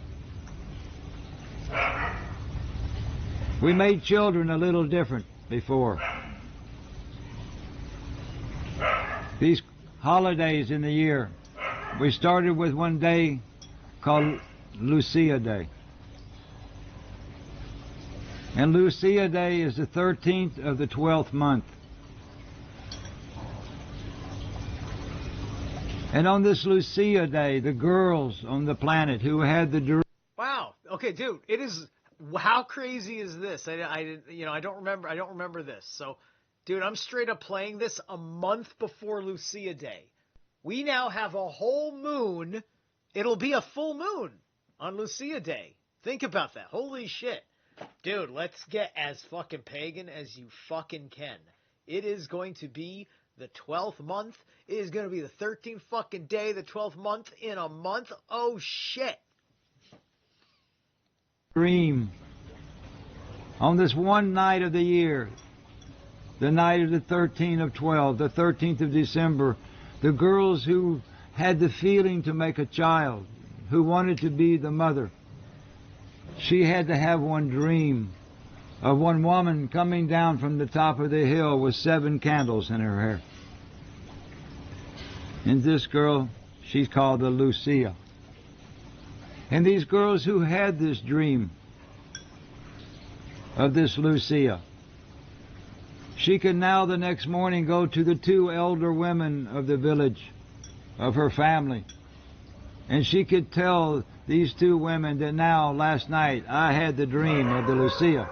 We made children a little different before. These holidays in the year, we started with one day called Lucia Day. And Lucia Day is the 13th of the 12th month. And on this Lucia Day, the girls on the planet who had the... Wow. Okay, dude, it is... How crazy is this? I don't remember this. So, dude, I'm straight up playing this a month before Lucia Day. We now have a whole moon. It'll be a full moon on Lucia Day. Think about that. Holy shit. Dude, let's get as fucking pagan as you fucking can. It is going to be the 12th month. It is going to be the 13th fucking day, the 12th month in a month. Oh, shit. Dream. On this one night of the year, the night of the 13th of 12, the 13th of December, the girls who had the feeling to make a child, who wanted to be the mother, she had to have one dream of one woman coming down from the top of the hill with 7 candles in her hair. And this girl, she's called the Lucia. And these girls who had this dream of this Lucia, she could now the next morning go to the 2 elder women of the village, of her family, and she could tell these 2 women that now, last night, I had the dream of the Lucia.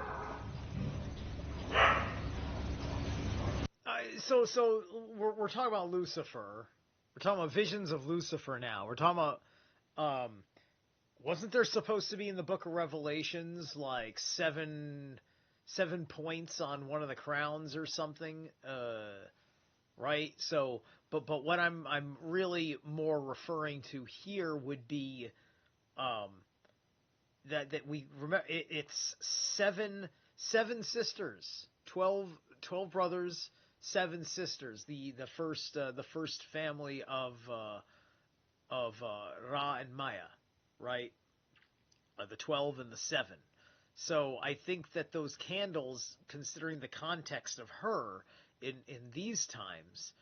So we're talking about Lucifer. We're talking about visions of Lucifer now. We're talking about Wasn't there supposed to be in the Book of Revelations like seven points on one of the crowns or something? Right? So, but what I'm really more referring to here would be that we remember it's seven sisters, 12 brothers, 7 sisters. The first family of Ra and Maya, right? The 12 and the 7. So I think that those candles, considering the context of her in these times,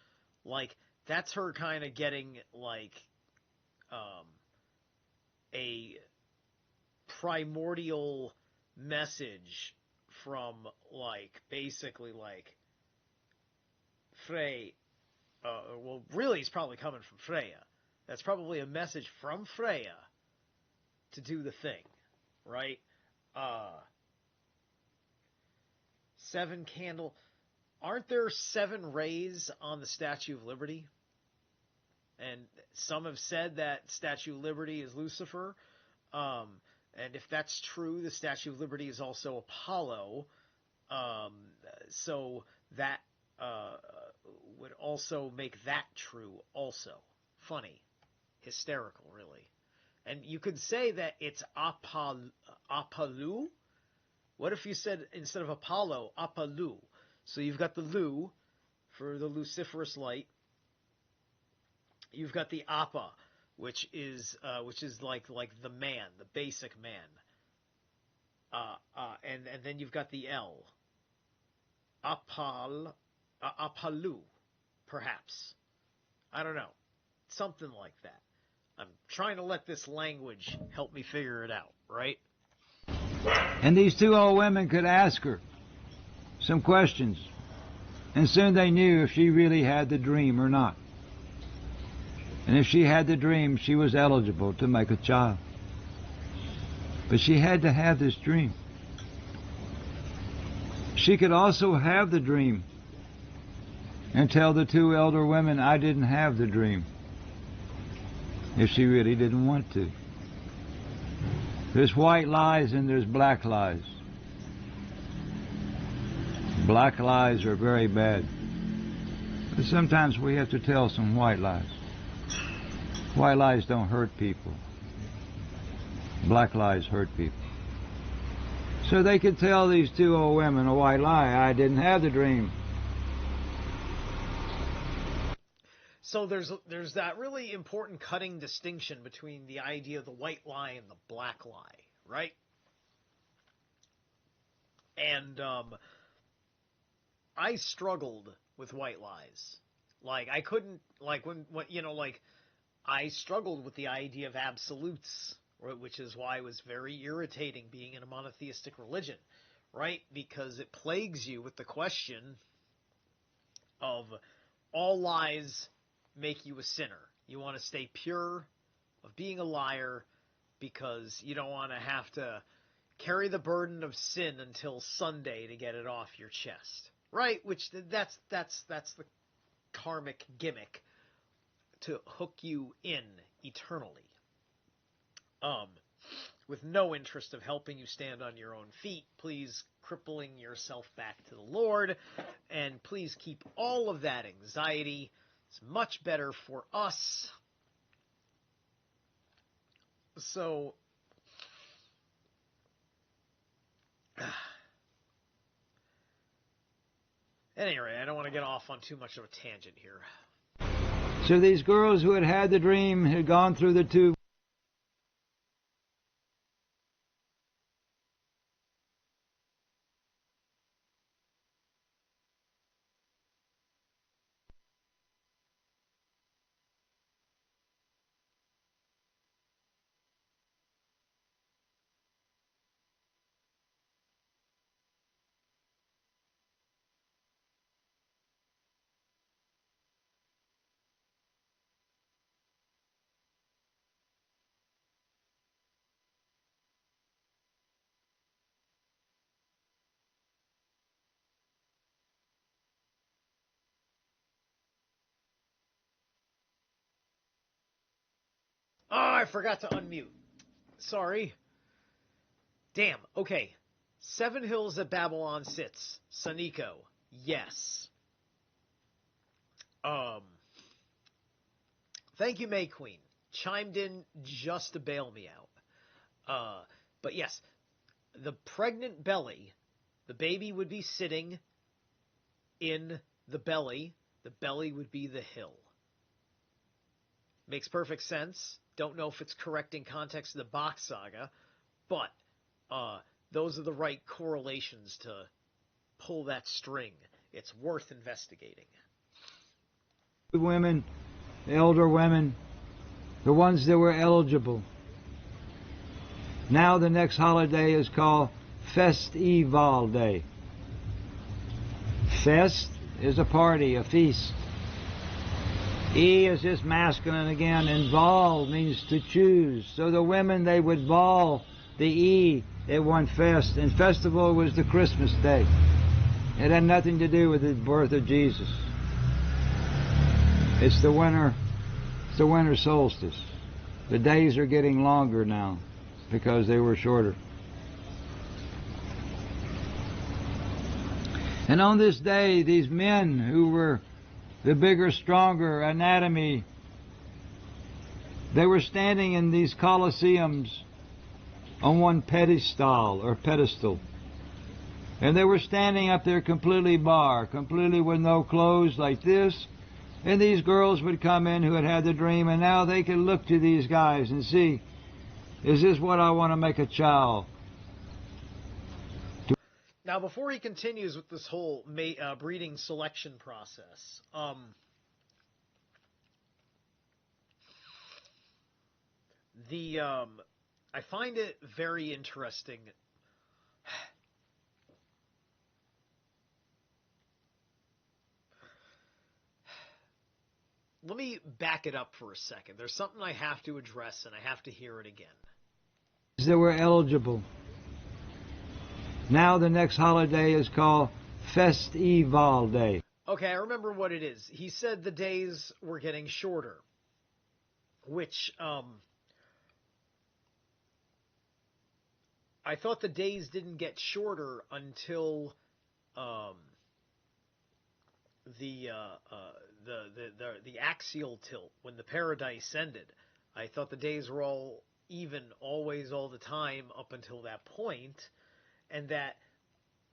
like that's her kind of getting like a primordial message from like basically like Frey. Well, really, it's probably coming from Freya. That's probably a message from Freya to do the thing, right? 7 candle. Aren't there 7 rays on the Statue of Liberty? And some have said that Statue of Liberty is Lucifer. And if that's true, the Statue of Liberty is also Apollo. So that would also make that true also. Funny. Hysterical, really. And you could say that it's Apalu. What if you said, instead of Apollo, Apalu? So you've got the Lu for the luciferous light. You've got the Appa, which is like the man, the basic man. And then you've got the L. Apalu, perhaps. I don't know. Something like that. I'm trying to let this language help me figure it out, right? And these 2 old women could ask her some questions, and soon they knew if she really had the dream or not. And if she had the dream, she was eligible to make a child. But she had to have this dream. She could also have the dream and tell the 2 elder women, I didn't have the dream, if she really didn't want to. There's white lies and there's black lies. Black lies are very bad. But sometimes we have to tell some white lies. White lies don't hurt people. Black lies hurt people. So they could tell these 2 old women a white lie. I didn't have the dream. So there's that really important cutting distinction between the idea of the white lie and the black lie, right? And I struggled with white lies. Like I couldn't, like when like I struggled with the idea of absolutes, which is why it was very irritating being in a monotheistic religion, right? Because it plagues you with the question of all lies make you a sinner. You want to stay pure of being a liar because you don't want to have to carry the burden of sin until Sunday to get it off your chest, right? Which that's the karmic gimmick to hook you in eternally, with no interest of helping you stand on your own feet. Please crippling yourself back to the Lord, and please keep all of that anxiety. It's much better for us. So, at any rate, I don't want to get off on too much of a tangent here. So these girls who had had the dream had gone through the 2. Oh, I forgot to unmute. Sorry. Damn. Okay. 7 hills that Babylon sits. Saniko. Yes. Thank you, May Queen. Chimed in just to bail me out. But yes, the pregnant belly, the baby would be sitting in the belly. The belly would be the hill. Makes perfect sense. Don't know if it's correct in context of the Bock Saga, but those are the right correlations to pull that string. It's worth investigating. The women, the elder women, the ones that were eligible. Now the next holiday is called Festival Day. Fest is a party, a feast. E is just masculine again, and vol means to choose. So the women, they would vol the E, they won fest, and festival was the Christmas day. It had nothing to do with the birth of Jesus. It's the winter solstice. The days are getting longer now because they were shorter. And on this day, these men who were the bigger, stronger anatomy, they were standing in these colosseums on one pedestal or pedestal. And they were standing up there completely bare, completely with no clothes like this. And these girls would come in who had had the dream, and now they could look to these guys and see, is this what I want to make a child? Now, before he continues with this whole breeding selection process, I find it very interesting. Let me back it up for a second. There's something I have to address, and I have to hear it again. That were eligible. Now the next holiday is called Festival Day. Okay, I remember what it is. He said the days were getting shorter, which I thought the days didn't get shorter until the axial tilt, when the paradise ended. I thought the days were all even, always, all the time up until that point, and that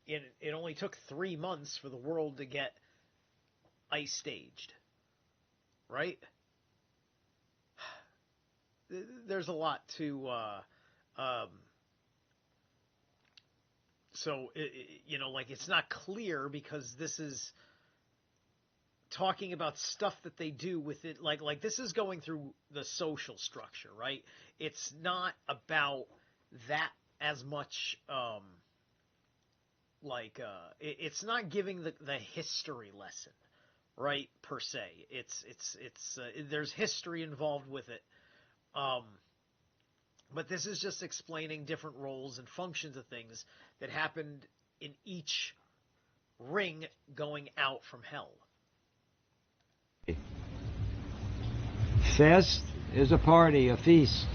it only took 3 months for the world to get ice staged, right? There's a lot to so like, it's not clear because this is talking about stuff that they do with it, like this is going through the social structure, right? It's not about that as much. It's not giving the history lesson, right, per se. It's there's history involved with it, but this is just explaining different roles and functions of things that happened in each ring going out from hell. Fest is a party, a feast.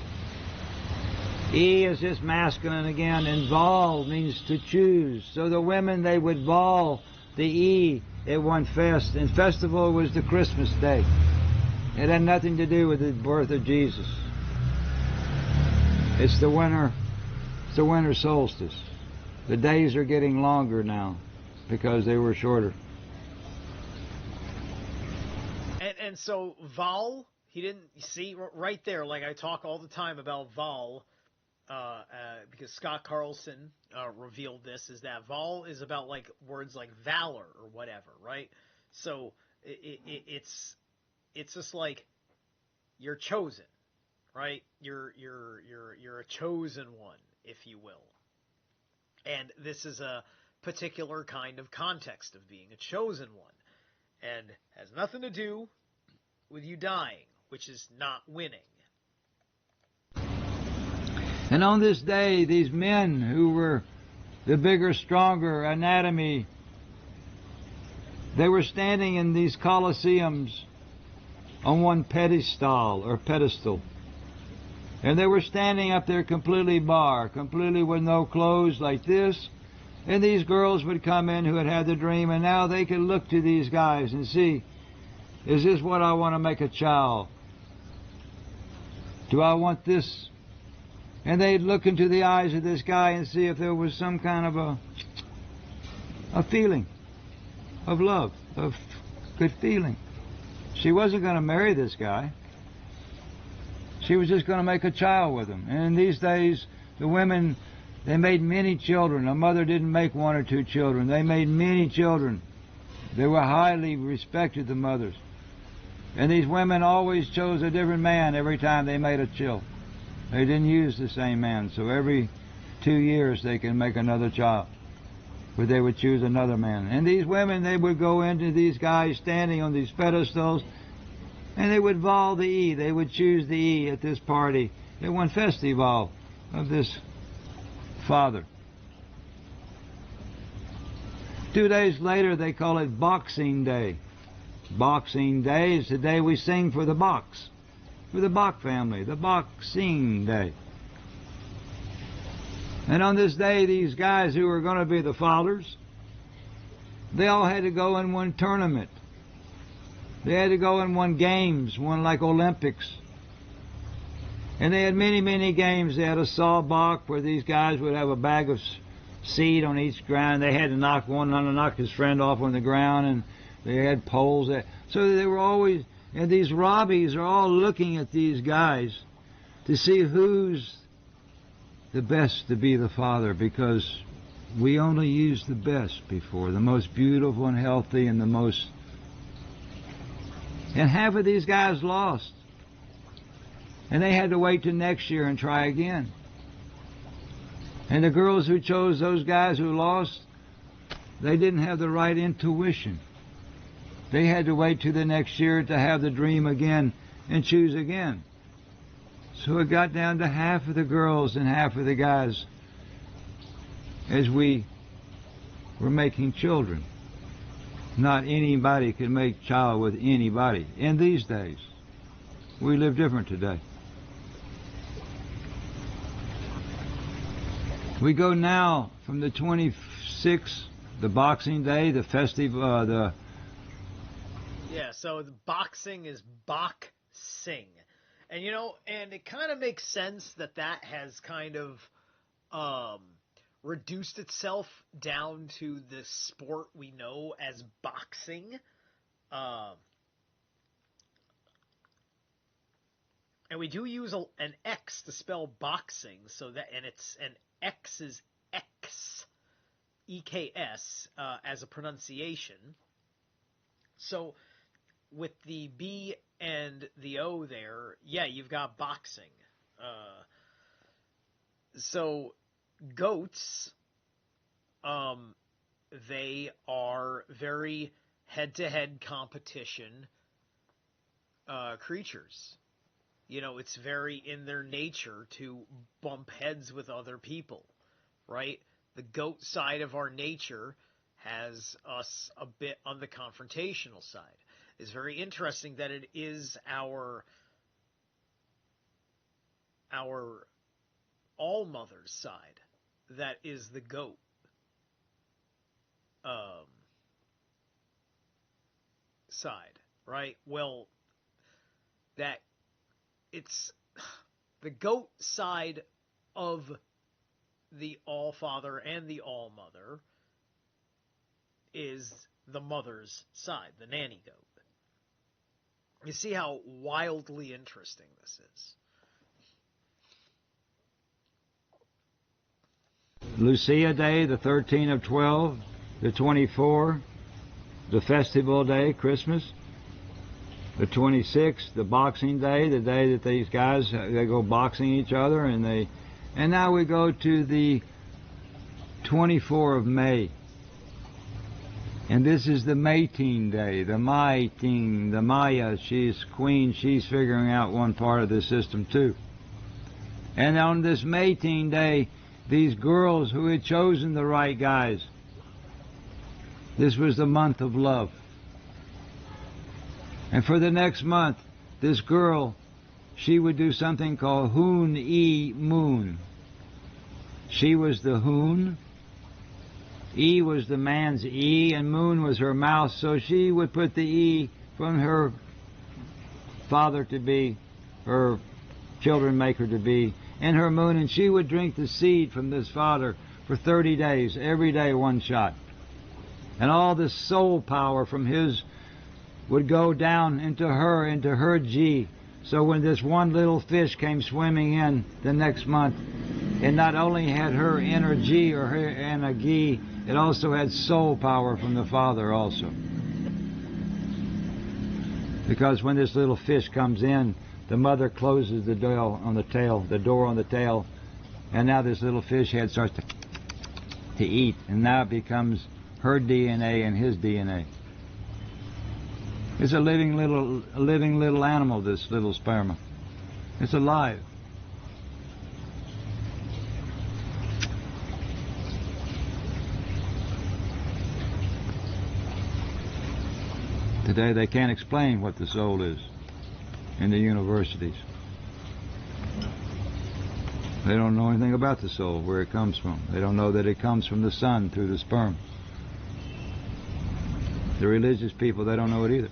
E is just masculine again, and vol means to choose. So the women, they would vol the E, they won fest, and festival was the Christmas day. It had nothing to do with the birth of Jesus. It's the winter solstice. The days are getting longer now because they were shorter. And so Val, he didn't see right there, like I talk all the time about Val, because Scott Carlson revealed this, is that Val is about like words like valor or whatever, right? So it's just like you're chosen, right? You're a chosen one, if you will. And this is a particular kind of context of being a chosen one, and has nothing to do with you dying, which is not winning. And on this day, these men who were the bigger, stronger anatomy, they were standing in these colosseums on one pedestal or pedestal. And they were standing up there completely bare, completely with no clothes like this. And these girls would come in who had had the dream, and now they could look to these guys and see, is this what I want to make a child? Do I want this? And they'd look into the eyes of this guy and see if there was some kind of a feeling of love, of good feeling. She wasn't going to marry this guy. She was just going to make a child with him. And in these days, the women, they made many children. A mother didn't make one or two children. They made many children. They were highly respected, the mothers. And these women always chose a different man every time they made a child. They didn't use the same man. So every 2 years they could make another child. But they would choose another man. And these women, they would go into these guys standing on these pedestals, and they would vol the E. They would choose the E at this party, at one festival of this father. 2 days later, they call it Boxing Day. Boxing Day is the day we sing for the Bocks, for the Bock family, the Boxing Day. And on this day, these guys who were going to be the fathers, they all had to go in one tournament. They had to go in one games, one like Olympics. And they had many, many games. They had a sawbuck where these guys would have a bag of seed on each ground. They had to knock his friend off on the ground, and they had poles. So they were always, and these robbies are all looking at these guys to see who's the best to be the father, because we only used the best before, the most beautiful and healthy and the most. And half of these guys lost. And they had to wait till next year and try again. And the girls who chose those guys who lost, they didn't have the right intuition. They had to wait till the next year to have the dream again and choose again. So it got down to half of the girls and half of the guys as we were making children. Not anybody could make child with anybody in these days. We live different today. We go now from the 26th, the Boxing Day, the festival, Yeah, so the boxing is Bock Sing. And, you know, and it kind of makes sense that that has kind of reduced itself down to the sport we know as boxing. And we do use an X to spell boxing, so that, and X is X, E-K-S, as a pronunciation. So with the B and the O there, yeah, you've got boxing. So goats, they are very head-to-head competition creatures. You know, it's very in their nature to bump heads with other people, right? The goat side of our nature has us a bit on the confrontational side. It's very interesting that it is our all-mother's side that is the goat. Side, right? Well, that it's the goat side of the all-father and the all-mother is the mother's side, the nanny goat. You see how wildly interesting this is. Lucia Day, the 13th of 12, the 24th, the festival day, Christmas, the 26th, the Boxing Day, the day that these guys, they go boxing each other, and now we go to the 24th of May. And this is the mating day, the mating, the Maya, she's queen, she's figuring out one part of the system too. And on this mating day, these girls who had chosen the right guys, this was the month of love. And for the next month, this girl, she would do something called Hoon-E Moon. She was the Hoon, E was the man's E, and Moon was her mouth, so she would put the E from her father to be, her children maker to be, in her moon, and she would drink the seed from this father for 30 days, every day one shot. And all the soul power from his would go down into her G. So when this one little fish came swimming in the next month, it not only had her inner G or her inner Gi, it also had soul power from the Father also. Because when this little fish comes in, the mother closes the door on the tail, and now this little fish head starts to eat, and now it becomes her DNA and his DNA. It's a living little animal, this little sperma. It's alive. Today they can't explain what the soul is in the universities. They don't know anything about the soul, where it comes from. They don't know that it comes from the sun through the sperm. The religious people, they don't know it either.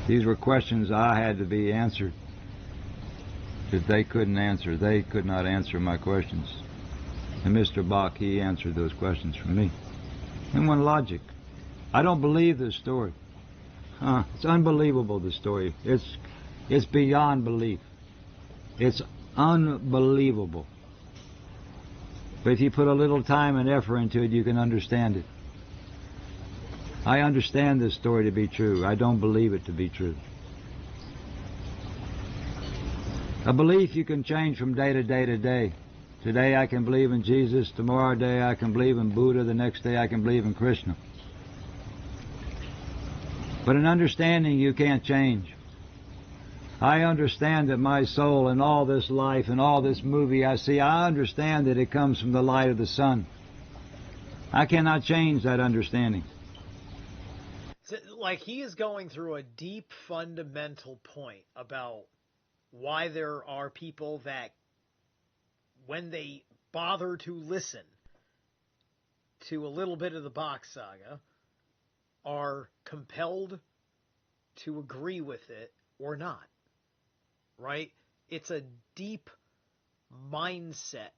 These were questions I had to be answered that they couldn't answer. They could not answer my questions. And Mr. Bock, he answered those questions for me. In one logic. I don't believe this story. It's unbelievable, this story. It's beyond belief. It's unbelievable. But if you put a little time and effort into it, you can understand it. I understand this story to be true. I don't believe it to be true. A belief you can change from day to day to day. Today I can believe in Jesus. Tomorrow day I can believe in Buddha. The next day I can believe in Krishna. But an understanding you can't change. I understand that my soul and all this life and all this movie I see, I understand that it comes from the light of the sun. I cannot change that understanding. So, like, he is going through a deep fundamental point about why there are people that, when they bother to listen to a little bit of the Bock saga, are compelled to agree with it or not. Right? It's a deep mindset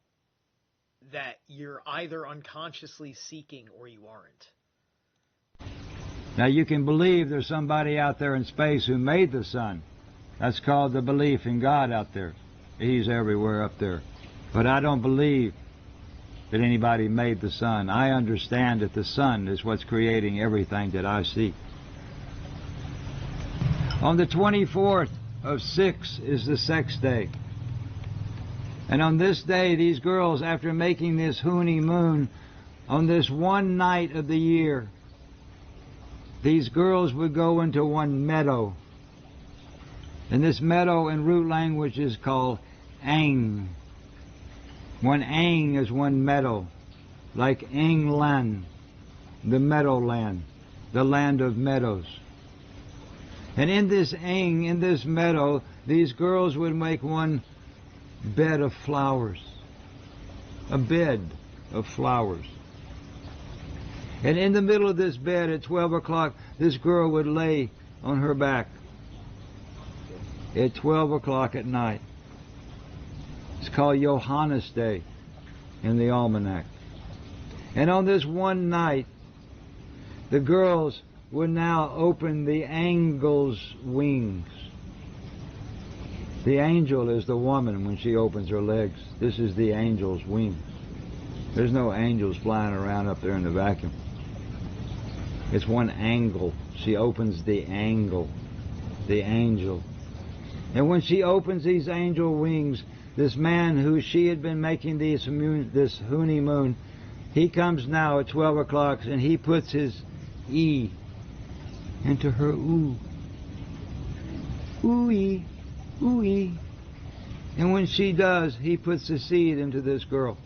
that you're either unconsciously seeking or you aren't. Now you can believe there's somebody out there in space who made the sun. That's called the belief in God out there. He's everywhere up there. But I don't believe that anybody made the sun. I understand that the sun is what's creating everything that I see. On the 24th of 6 is the sex day. And on this day, these girls, after making this Hooni Moon, on this one night of the year, these girls would go into one meadow. And this meadow in root language is called Ang. One Ang is one meadow, like England, the meadowland, the land of meadows. And in this Ang, in this meadow, these girls would make one bed of flowers, a bed of flowers. And in the middle of this bed at 12 o'clock, this girl would lay on her back at 12 o'clock at night. It's called Johannes Day in the almanac. And on this one night, the girls would now open the angel's wings. The angel is the woman when she opens her legs. This is the angel's wings. There's no angels flying around up there in the vacuum. It's one angle. She opens the angle, the angel. And when she opens these angel wings, this man who she had been making this Hooni Moon, he comes now at 12 o'clock and he puts his E into her oo. Ooey, ooey. And when she does, he puts the seed into this girl,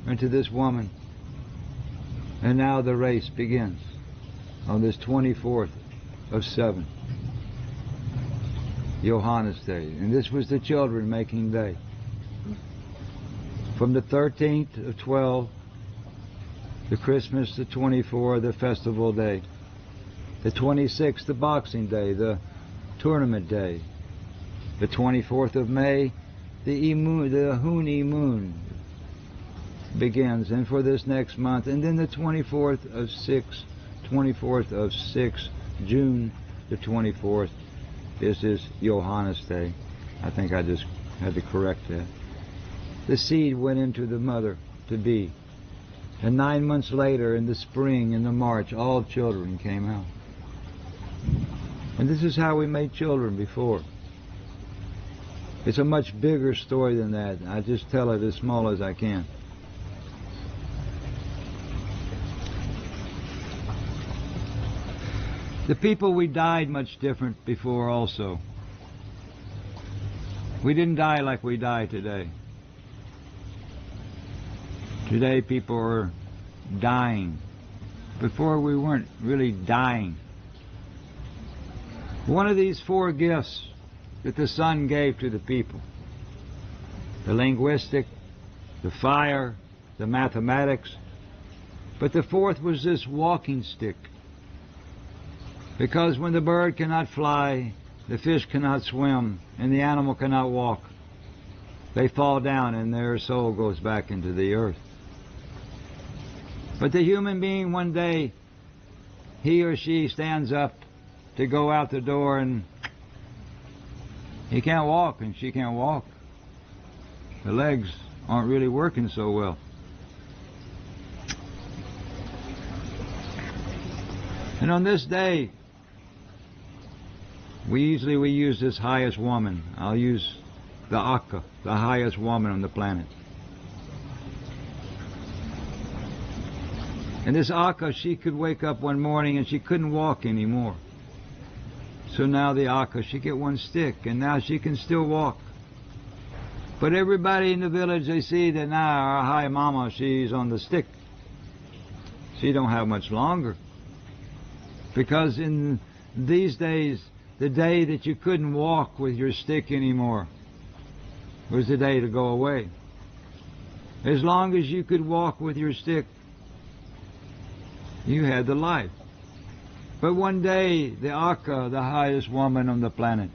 into this woman. And now the race begins on this 24th of 7. Johannes Day. And this was the children making day. From the 13th of 12, the Christmas, the 24th, the festival day. The 26th, the Boxing Day, the tournament day. The 24th of May, the Huni moon begins, and for this next month. And then the 24th of 6, June the 24th, this is Johannes Day. I think I just had to correct that. The seed went into the mother to be. And 9 months later, in the spring, in the March, all children came out. And this is how we made children before. It's a much bigger story than that. I just tell it as small as I can. The people we died much different before also. We didn't die like we die today. Today people are dying. Before we weren't really dying. One of these 4 gifts that the sun gave to the people, the linguistic, the fire, the mathematics, but the 4th was this walking stick. Because when the bird cannot fly, the fish cannot swim, and the animal cannot walk, they fall down and their soul goes back into the earth. But the human being, one day, he or she stands up to go out the door, and he can't walk and she can't walk. The legs aren't really working so well. And on this day, we use this highest woman. I'll use the Akka, the highest woman on the planet. And this Akka, she could wake up one morning and she couldn't walk anymore. So now the Akka, she get one stick, and now she can still walk. But everybody in the village, they see that now our high mama, she's on the stick. She don't have much longer. Because in these days, the day that you couldn't walk with your stick anymore was the day to go away. As long as you could walk with your stick, you had the life. But one day, the Akka, the highest woman on the planet,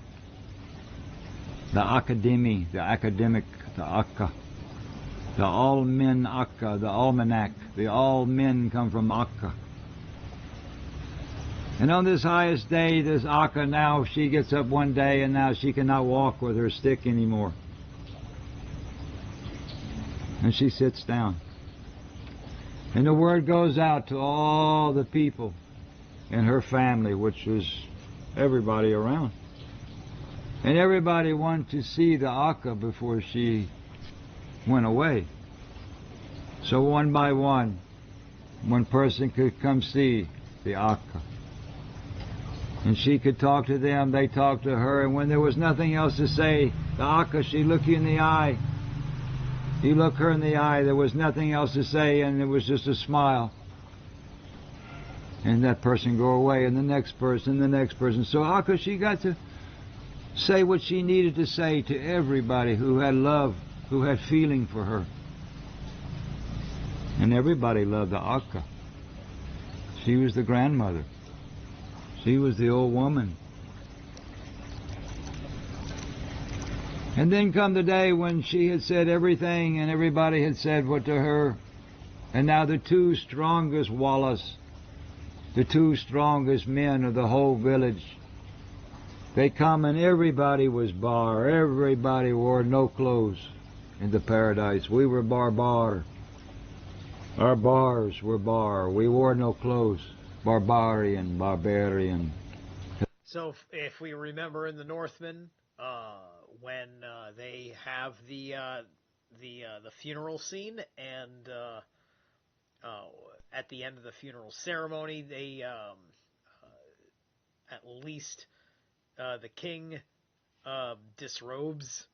the Akademi, the academic, the Akka, the all men Akka, the almanac, the all men come from Akka. And on this highest day, this Akka now, she gets up one day and now she cannot walk with her stick anymore. And she sits down. And the word goes out to all the people in her family, which was everybody around. And everybody wanted to see the Akka before she went away. So one by one person could come see the Akka. And she could talk to them, they talked to her, and when there was nothing else to say, the Akka, she looked you in the eye. You look her in the eye, there was nothing else to say, and it was just a smile. And that person go away, and the next person. So Akka, she got to say what she needed to say to everybody who had love, who had feeling for her. And everybody loved the Akka. She was the grandmother. She was the old woman. And then come the day when she had said everything and everybody had said what to her. And now the 2 strongest Wallace, the 2 strongest men of the whole village, they come and everybody was bar. Everybody wore no clothes in the paradise. We were bar. Our bars were bar. We wore no clothes. Barbarian. So if we remember in the Northmen, when they have the funeral scene, and at the end of the funeral ceremony, they at least the king disrobes.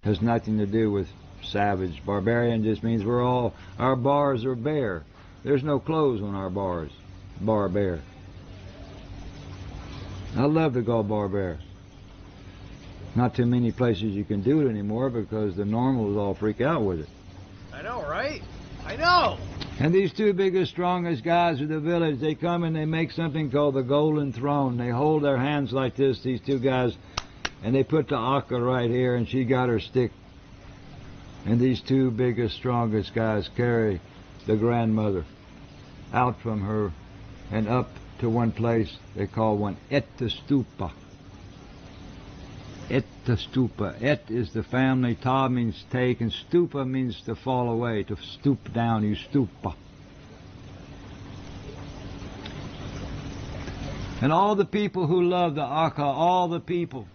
Has nothing to do with savage. Barbarian just means our bars are bare. There's no clothes on our bars. Bar bare. I love to go bar bare. Not too many places you can do it anymore because the normals all freak out with it. I know, right? I know! And these two biggest, strongest guys of the village, they come and they make something called the golden throne. They hold their hands like this, these two guys, and they put the Akka right here, and she got her stick. And these two biggest, strongest guys carry the grandmother out from her and up to one place they call one Pt2. Pt2. Et is the family, ta means take, and stupa means to fall away, to stoop down, you stupa. And all the people who loved the Akka, all the people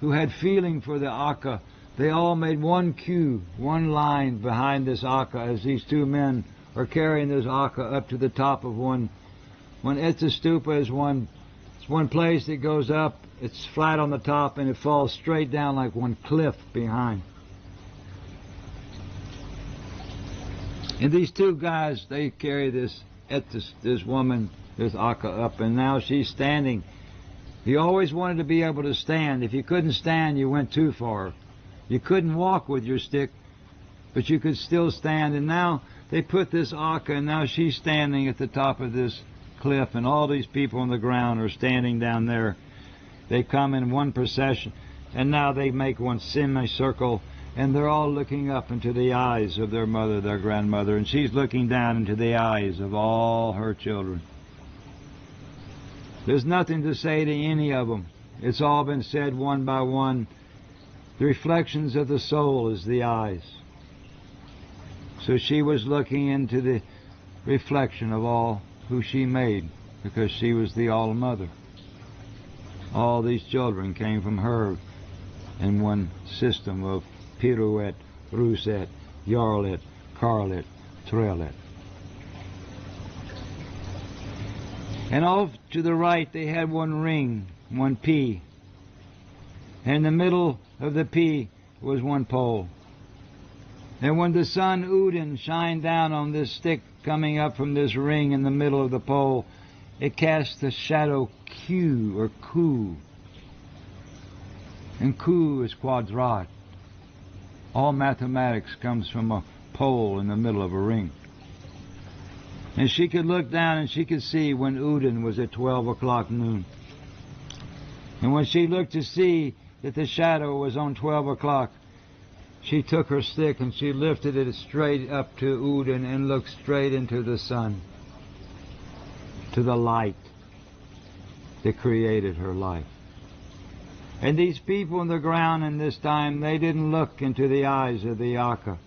who had feeling for the Akka, they all made one queue, one line behind this Akka as these two men are carrying this Akka up to the top of one Pt2 is one place that goes up, it's flat on the top, and it falls straight down like one cliff behind. And these two guys, they carry this woman, this Akka up, and now she's standing. You always wanted to be able to stand. If you couldn't stand, you went too far. You couldn't walk with your stick, but you could still stand. And now they put this Akka, and now she's standing at the top of this cliff, and all these people on the ground are standing down there. They come in one procession, and now they make one semicircle, and they're all looking up into the eyes of their mother, their grandmother, and she's looking down into the eyes of all her children. There's nothing to say to any of them. It's all been said one by one. The reflections of the soul is the eyes. So she was looking into the reflection of all who she made, because she was the All-Mother. All these children came from her in one system of pirouette, rousette, yarlet, carlet, trellet. And off to the right they had one ring, one P. And in the middle of the P was one pole. And when the sun Udin shined down on this stick coming up from this ring in the middle of the pole, it cast the shadow Q or Ku. And Ku is quadrat. All mathematics comes from a pole in the middle of a ring. And she could look down and she could see when Udin was at 12 o'clock noon. And when she looked to see that the shadow was on 12 o'clock, she took her stick and she lifted it straight up to Udin and looked straight into the sun, to the light that created her life. And these people on the ground in this time, they didn't look into the eyes of the Akka.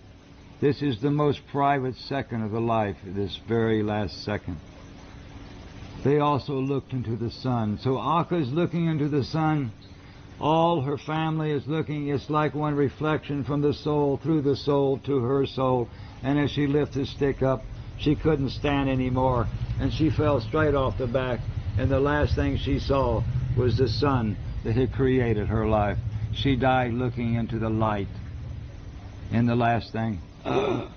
This is the most private second of the life, this very last second. They also looked into the sun. So Akka is looking into the sun. All her family is looking. It's like one reflection from the soul, through the soul, to her soul. And as she lifted the stick up, she couldn't stand anymore. And she fell straight off the back. And the last thing she saw was the sun that had created her life. She died looking into the light. And the last thing... And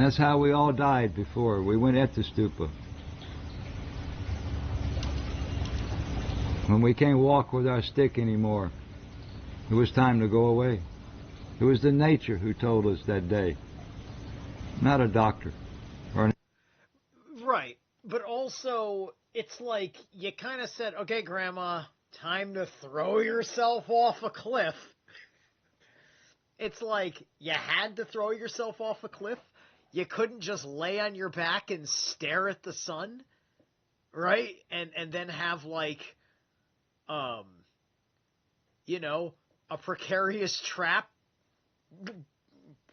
that's how we all died before. We went at the stupa. When we can't walk with our stick anymore, it was time to go away. It was the nature who told us that day, not a doctor. Right, but also, it's like, you kind of said, okay, Grandma, time to throw yourself off a cliff. It's like, you had to throw yourself off a cliff? You couldn't just lay on your back and stare at the sun, right? And then have, like, you know, a precarious trap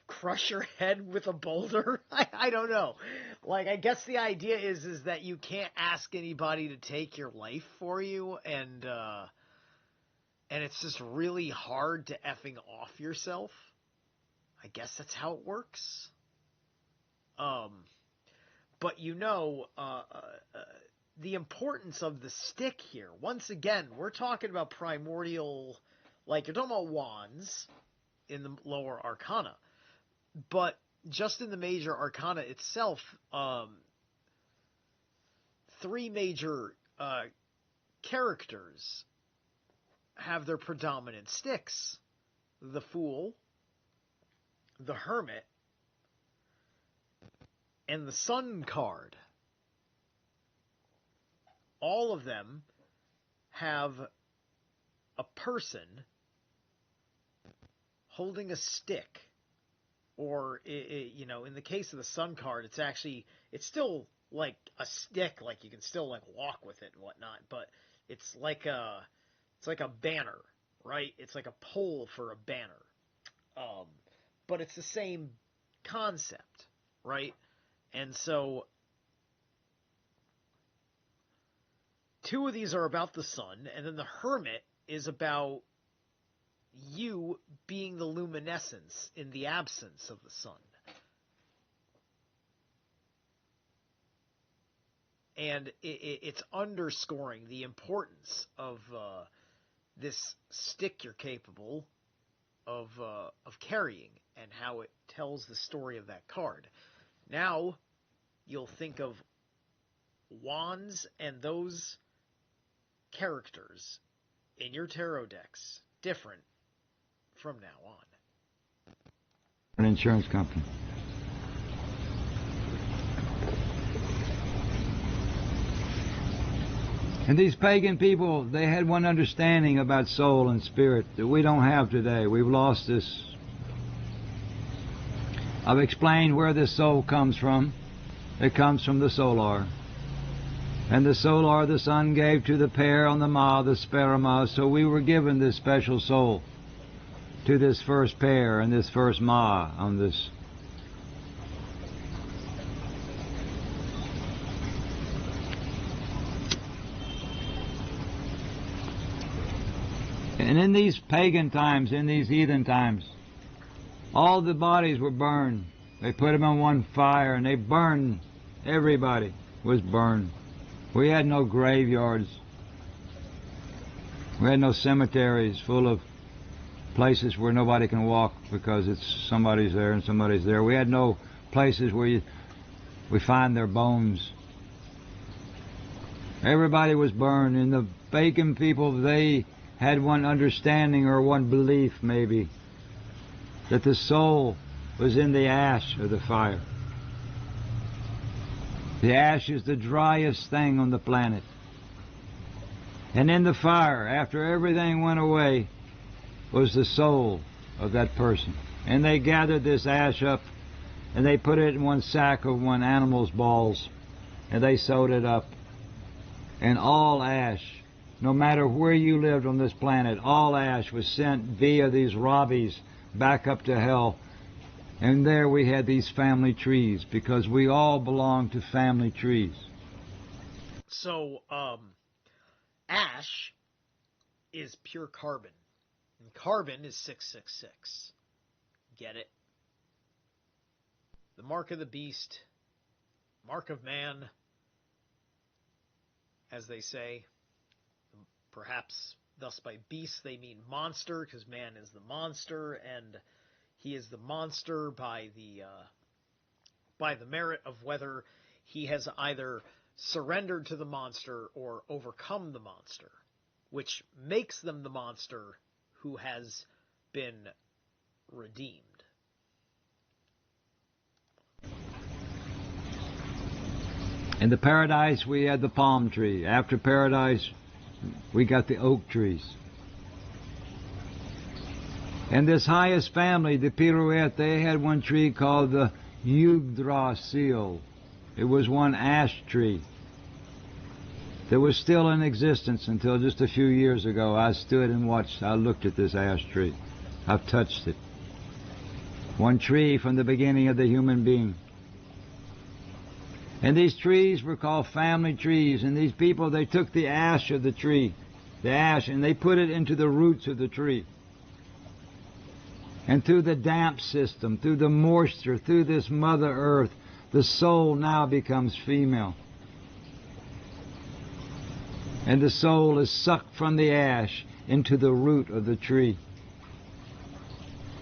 crush your head with a boulder? I don't know. Like, I guess the idea is that you can't ask anybody to take your life for you, and it's just really hard to effing off yourself. I guess that's how it works. But you know, the importance of the stick here. Once again, we're talking about primordial, like you're talking about wands in the lower arcana. But just in the major arcana itself, three major characters have their predominant sticks. The Fool, the Hermit, and the Sun card. All of them have a person holding a stick. Or, in the case of the Sun card, it's still like a stick, like you can still like walk with it and whatnot, but it's like a banner, right? It's like a pole for a banner. But it's the same concept, right? And so, two of these are about the sun, and then the Hermit is about you being the luminescence in the absence of the sun. And it's underscoring the importance of this stick you're capable of carrying, and how it tells the story of that card. Now, you'll think of wands and those characters in your tarot decks different from now on. An insurance company. And these pagan people, they had one understanding about soul and spirit that we don't have today. We've lost this. I've explained where this soul comes from. It comes from the solar. And the solar the sun gave to the pair on the ma, the sperma, so we were given this special soul to this first pair and this first ma on this. And in these pagan times, in these heathen times, all the bodies were burned. They put them on one fire and they burned. Everybody was burned. We had no graveyards. We had no cemeteries full of places where nobody can walk because it's somebody's there and somebody's there. We had no places where we find their bones. Everybody was burned, and the pagan people, they had one understanding or one belief maybe that the soul was in the ash of the fire. The ash is the driest thing on the planet. And in the fire, after everything went away, was the soul of that person. And they gathered this ash up and they put it in one sack of one animal's balls and they sewed it up. And all ash, no matter where you lived on this planet, all ash was sent via these robbies back up to hell. And there we had these family trees, because we all belong to family trees. So, ash is pure carbon. And carbon is 666. Get it? The mark of the beast, mark of man, as they say. Perhaps thus by beast they mean monster, because man is the monster, and he is the monster by the merit of whether he has either surrendered to the monster or overcome the monster, which makes them the monster who has been redeemed. In the paradise we had the palm tree. After paradise we got the oak trees. And this highest family, the Pirouette, they had one tree called the Yggdrasil. It was one ash tree that was still in existence until just a few years ago. I stood and watched. I looked at this ash tree. I've touched it. One tree from the beginning of the human being. And these trees were called family trees. And these people, they took the ash of the tree, the ash, and they put it into the roots of the tree. And through the damp system, through the moisture, through this Mother Earth, the soul now becomes female. And the soul is sucked from the ash into the root of the tree.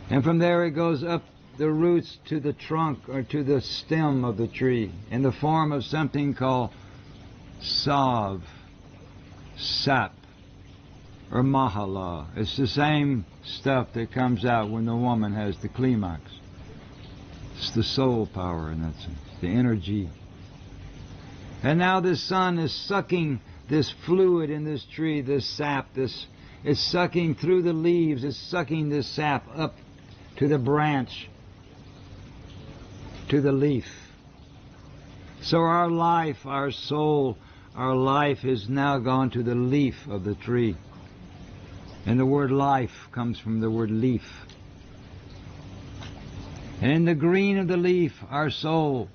And from there it goes up the roots to the trunk or to the stem of the tree in the form of something called salve. sap, or mahala. It's the same stuff that comes out when the woman has the climax. It's the soul power in that sense, the energy. And now the sun is sucking this fluid in this tree, this sap, it's sucking through the leaves, it's sucking this sap up to the branch, to the leaf. So our life, our soul, our life is now gone to the leaf of the tree. And the word life comes from the word leaf. And in the green of the leaf, our soul.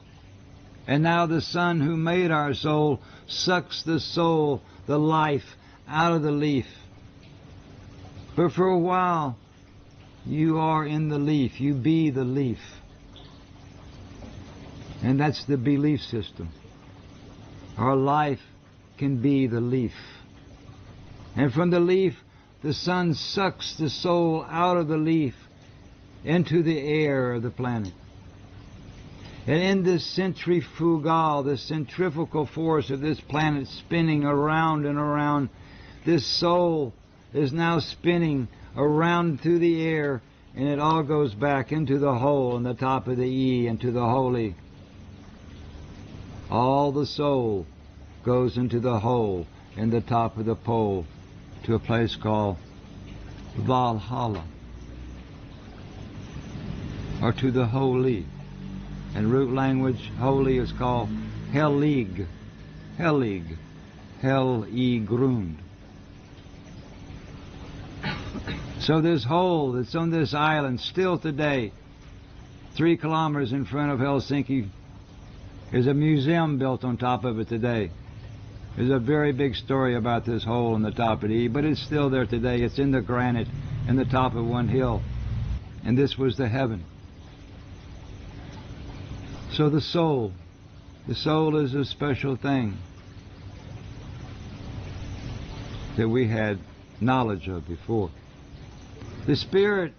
And now the sun who made our soul sucks the soul, the life, out of the leaf. But for a while, you are in the leaf. You be the leaf. And that's the belief system. Our life can be the leaf. And from the leaf, the sun sucks the soul out of the leaf into the air of the planet. And in this centrifugal, the centrifugal force of this planet spinning around and around, this soul is now spinning around through the air, and it all goes back into the hole in the top of the E, into the holy. All the soul goes into the hole in the top of the pole to a place called Valhalla, or to the holy. In root language, holy is called Helig, Helig, Hel-i-grund. So this hole that's on this island, still today, 3 kilometers in front of Helsinki, there's a museum built on top of it today. There's a very big story about this hole on the top of the E, but it's still there today. It's in the granite in the top of one hill. And this was the heaven. So the soul is a special thing that we had knowledge of before. The spirit,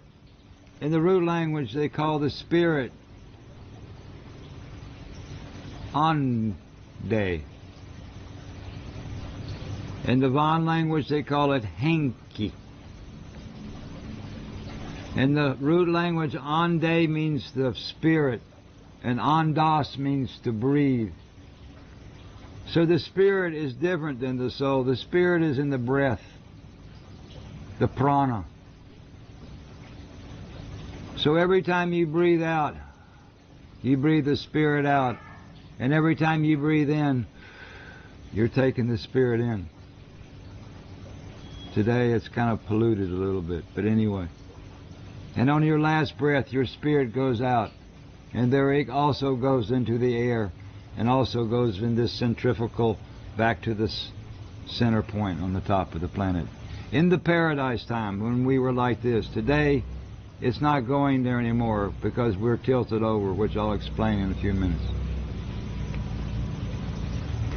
in the root language they call the spirit Ande. In the Van language they call it Henki. In the root language, Ande means the spirit, and Andas means to breathe. So the spirit is different than the soul. The spirit is in the breath, the prana. So every time you breathe out, you breathe the spirit out. And every time you breathe in, you're taking the spirit in. Today it's kind of polluted a little bit, but anyway. And on your last breath, your spirit goes out. And there it also goes into the air, and also goes in this centrifugal back to this center point on the top of the planet. In the paradise time, when we were like this, today it's not going there anymore because we're tilted over, which I'll explain in a few minutes.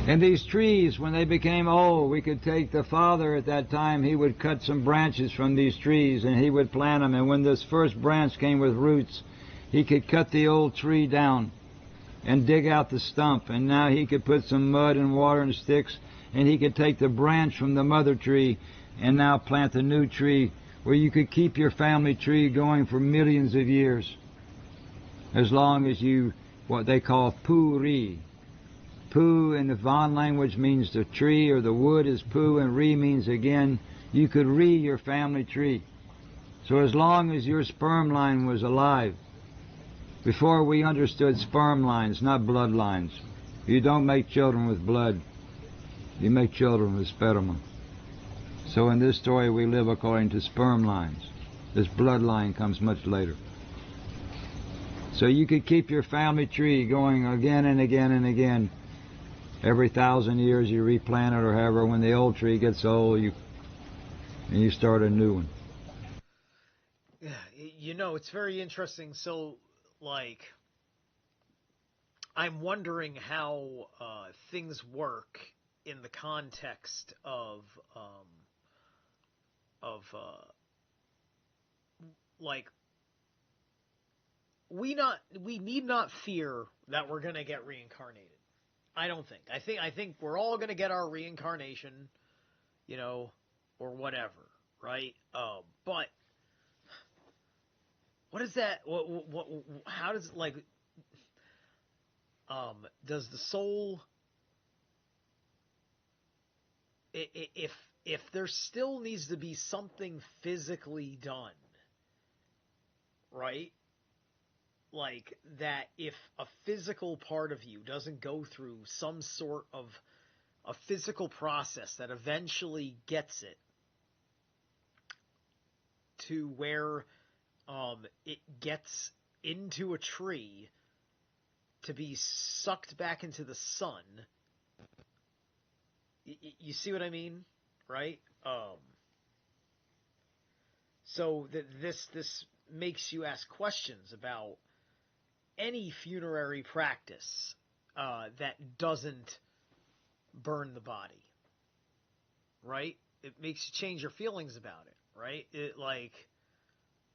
And these trees, when they became old, we could take the father at that time, he would cut some branches from these trees and he would plant them. And when this first branch came with roots, he could cut the old tree down and dig out the stump. And now he could put some mud and water and sticks, and he could take the branch from the mother tree and now plant a new tree where you could keep your family tree going for millions of years. As long as you, what they call puri. Pu in the Van language means the tree or the wood is pu, and re means again. You could re your family tree. So as long as your sperm line was alive, before we understood sperm lines, not bloodlines. You don't make children with blood. You make children with sperma. So in this story we live according to sperm lines. This bloodline comes much later. So you could keep your family tree going again and again and again. Every 1,000 years you replant it, or however. When the old tree gets old, you start a new one. Yeah, you know, it's very interesting. So, like, I'm wondering how things work in the context of like, we need not fear that we're gonna get reincarnated. I don't think. I think we're all gonna get our reincarnation. you know, or whatever, right? But what is that? What? How does like? Does the soul? If there still needs to be something physically done, right? Like that, if a physical part of you doesn't go through some sort of a physical process that eventually gets it to where it gets into a tree to be sucked back into the sun. You see what I mean, right? So this makes you ask questions about any funerary practice that doesn't burn the body, right? It makes you change your feelings about it, right? Like,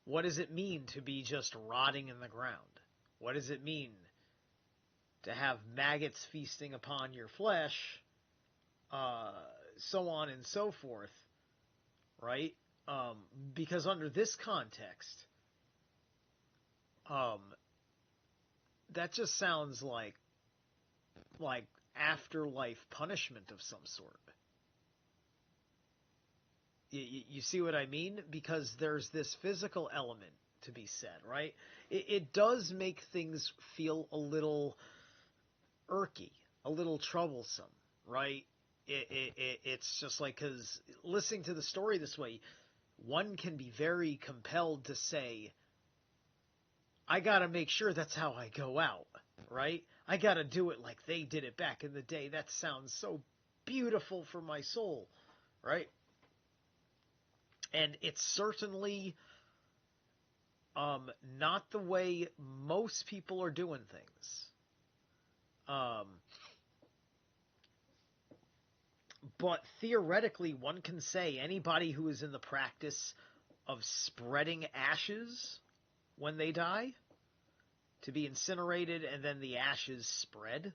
what does it mean to be just rotting in the ground? What does it mean to have maggots feasting upon your flesh, so on and so forth, right? Because under this context, that just sounds like afterlife punishment of some sort. You see what I mean? Because there's this physical element to be said, right? It does make things feel a little irky, a little troublesome, right? It's just like, because listening to the story this way, one can be very compelled to say, I gotta make sure that's how I go out, right? I gotta do it like they did it back in the day. That sounds so beautiful for my soul, right? And it's certainly not the way most people are doing things. But theoretically, one can say anybody who is in the practice of spreading ashes when they die, to be incinerated and then the ashes spread,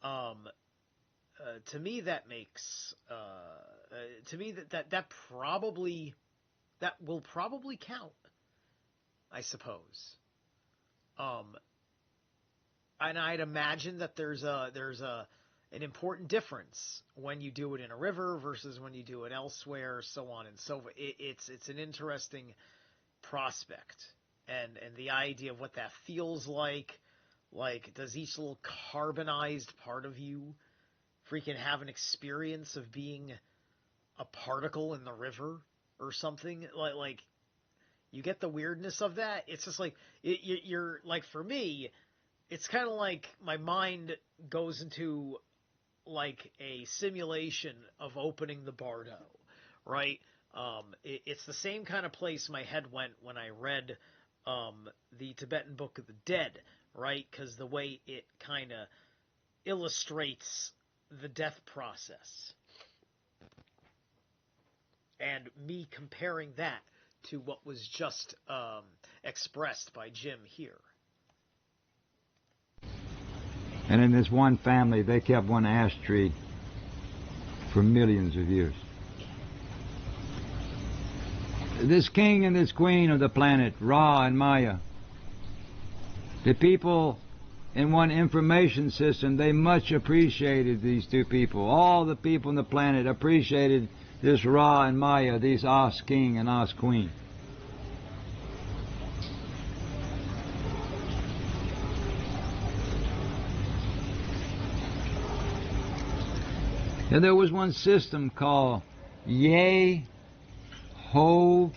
to me that makes to me that will probably count, I suppose. And I'd imagine that there's an important difference when you do it in a river versus when you do it elsewhere, so on and so forth. It's an interesting prospect, and the idea of what that feels like does each little carbonized part of you freaking have an experience of being a particle in the river or something? Like you get the weirdness of that. It's just like you're like, for me, it's kind of like my mind goes into like a simulation of opening the Bardo, right? It's the same kind of place my head went when I read the Tibetan Book of the Dead, right? Because the way it kind of illustrates the death process. And me comparing that to what was just expressed by Jim here. And in this one family, they kept one ash tree for millions of years. This king and this queen of the planet, Ra and Maya, the people in one information system, they much appreciated these two people. All the people on the planet appreciated this Ra and Maya, these As king and As queen. And there was one system called Ye Hov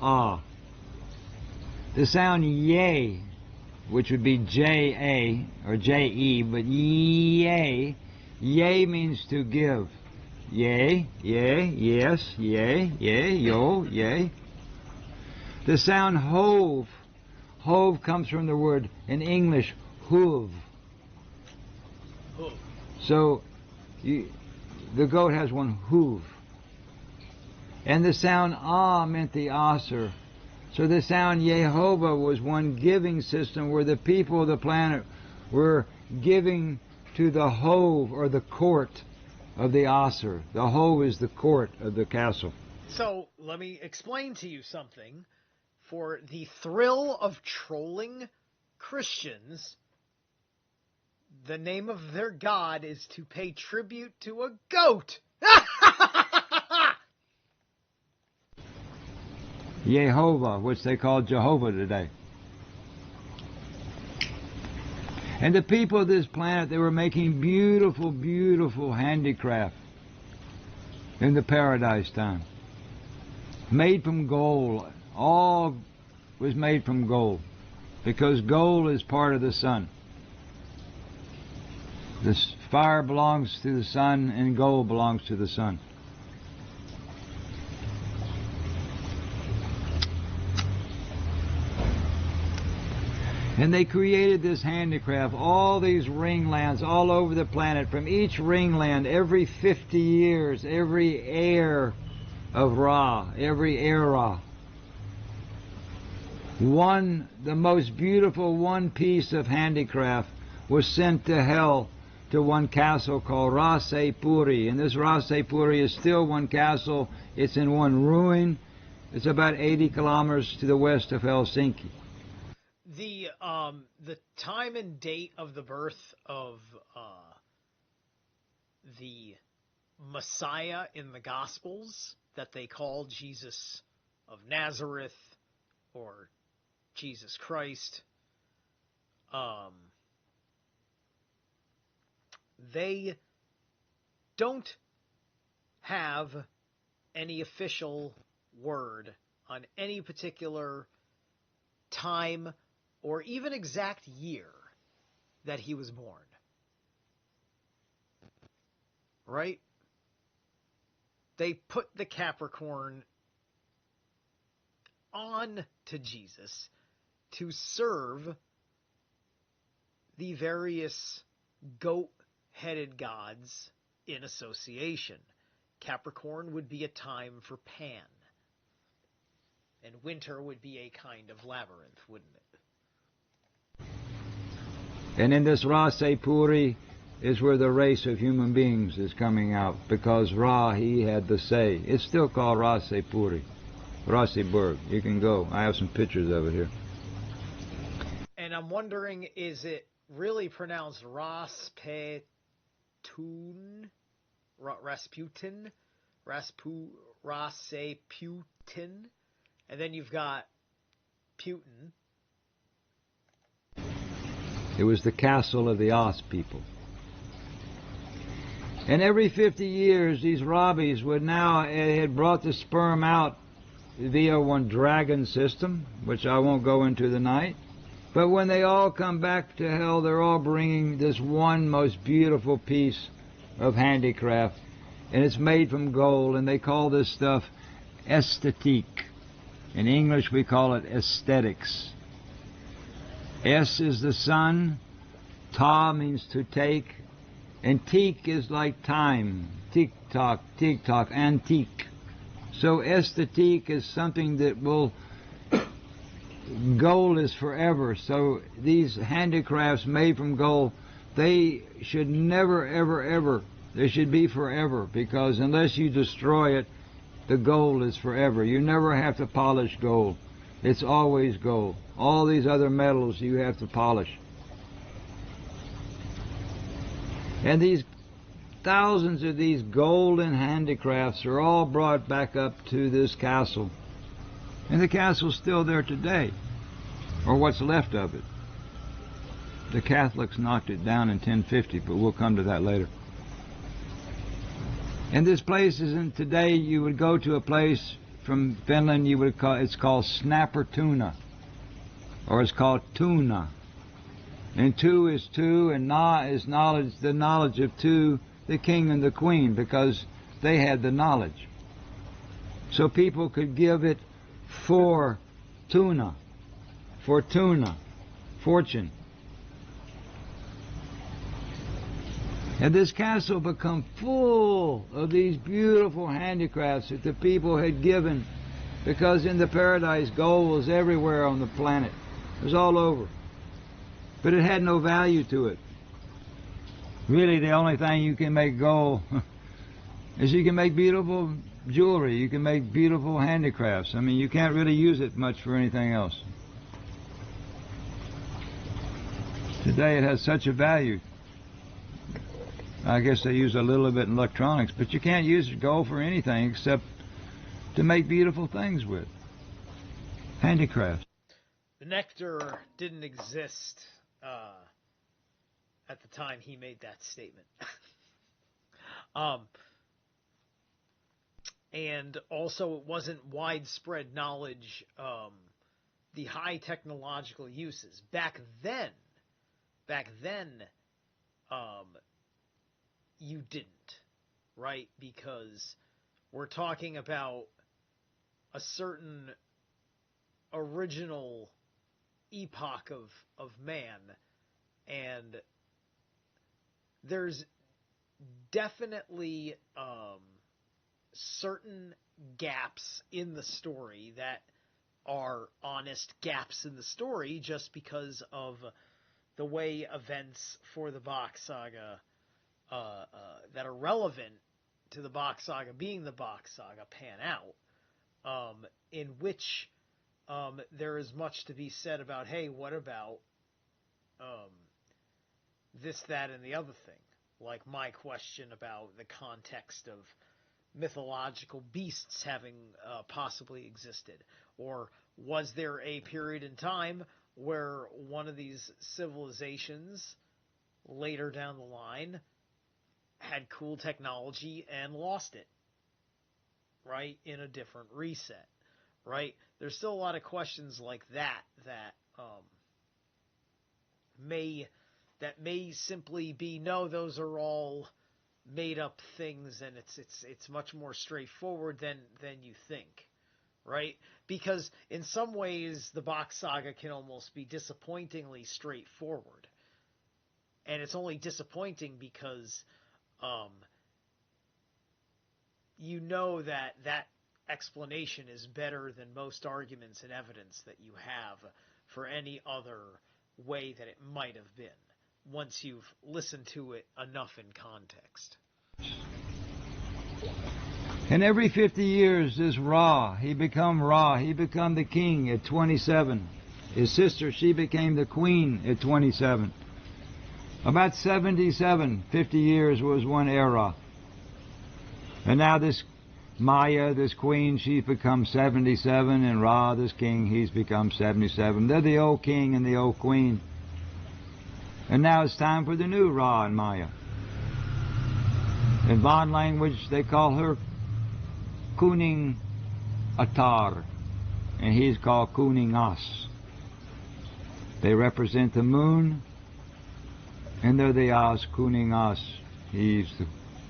Ah. The sound Ye, which would be J-A or J-E, but Ye, Ye means to give. Yea, yea, yes, yea, yea, yo, yea. The sound Hov, Hov comes from the word in English, hoof. So the goat has one hoof. And the sound Ah meant the Aser. So the sound Yehovah was one giving system where the people of the planet were giving to the Hov, or the court of the Asr. The Ho is the court of the castle. So, let me explain to you something. For the thrill of trolling Christians, the name of their god is to pay tribute to a goat. Yehovah, which they call Jehovah today. And the people of this planet, they were making beautiful, beautiful handicraft in the paradise time. Made from gold. All was made from gold. Because gold is part of the sun. This fire belongs to the sun and gold belongs to the sun. And they created this handicraft, all these ringlands all over the planet. From each ringland, every 50 years, every heir of Ra, every era, the most beautiful one piece of handicraft was sent to hell, to one castle called Rasepuri. And this Rasepuri is still one castle. It's in one ruin. It's about 80 kilometers to the west of Helsinki. The time and date of the birth of the Messiah in the Gospels that they call Jesus of Nazareth or Jesus Christ, they don't have any official word on any particular time or even exact year that he was born. Right? They put the Capricorn on to Jesus to serve the various goat-headed gods in association. Capricorn would be a time for Pan. And winter would be a kind of labyrinth, wouldn't it? And in this Rasepuri is where the race of human beings is coming out, because Ra, he had the say. It's still called Rasepuri, Raseburg. You can go. I have some pictures of it here. And I'm wondering, is it really pronounced Rasputin? Rasputin? Raseputin? And then you've got Putin. It was the castle of the Os people. And every 50 years, these Rabbis had brought the sperm out via one dragon system, which I won't go into tonight. But when they all come back to hell, they're all bringing this one most beautiful piece of handicraft. And it's made from gold, and they call this stuff esthétique. In English, we call it aesthetics. Es is the sun, ta means to take, and teak is like time, tick-tock, antique. So aesthetique is something that will, gold is forever. So these handicrafts made from gold, they should never, ever, ever, they should be forever, because unless you destroy it, the gold is forever. You never have to polish gold. It's always gold. All these other metals you have to polish. And these thousands of these golden handicrafts are all brought back up to this castle. And the castle's still there today, or what's left of it. The Catholics knocked it down in 1050, but we'll come to that later. And this place isn't today. You would go to a place from Finland, it's called Snappertuna, or it's called Tuna. And two is two, and na is knowledge, the knowledge of two, the king and the queen, because they had the knowledge. So people could give it fortuna, fortune. And this castle become full of these beautiful handicrafts that the people had given, because in the paradise gold was everywhere on the planet. It was all over. But it had no value to it. Really, the only thing you can make gold is you can make beautiful jewelry, you can make beautiful handicrafts. I mean, you can't really use it much for anything else. Today it has such a value. I guess they use a little bit in electronics, but you can't use gold for anything except to make beautiful things with. Handicrafts. The nectar didn't exist at the time he made that statement. And also it wasn't widespread knowledge, the high technological uses. Back then, you didn't, right? Because we're talking about a certain original epoch of man, and there's definitely certain gaps in the story that are honest gaps in the story just because of the way events for the Bock Saga that are relevant to the Bock Saga being the Bock Saga pan out, in which there is much to be said about, hey, what about this, that, and the other thing? Like my question about the context of mythological beasts having possibly existed. Or was there a period in time where one of these civilizations later down the line had cool technology and lost it, right, in a different reset, right? There's still a lot of questions like that may simply be, no, those are all made up things, and it's much more straightforward than you think, right? Because in some ways the Bock Saga can almost be disappointingly straightforward, and it's only disappointing because you know that explanation is better than most arguments and evidence that you have for any other way that it might have been, once you've listened to it enough in context. And every 50 years, this Ra, he become the king at 27. His sister, she became the queen at 27. About 77, 50 years was one era. And now this Maya, this queen, she's become 77, and Ra, this king, he's become 77. They're the old king and the old queen. And now it's time for the new Ra and Maya. In Von language, they call her Kuning Atar, and he's called Kuning As. They represent the moon, and they're the As, Kuning As.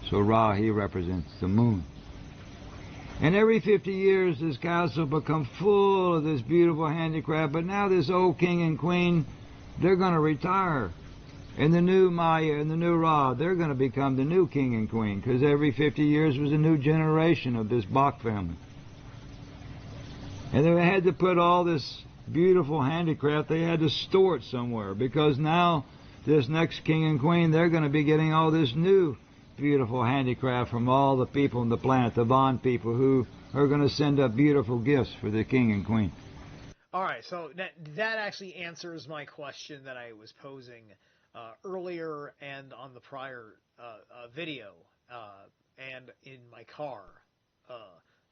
So Ra, he represents the moon. And every 50 years, this castle become full of this beautiful handicraft, but now this old king and queen, they're going to retire. And the new Maya and the new Ra, they're going to become the new king and queen, because every 50 years was a new generation of this Bock family. And they had to put all this beautiful handicraft, they had to store it somewhere, because now this next king and queen, they're going to be getting all this new beautiful handicraft from all the people on the planet, the Von people, who are going to send up beautiful gifts for the king and queen. All right, so that actually answers my question that I was posing earlier and on the prior video and in my car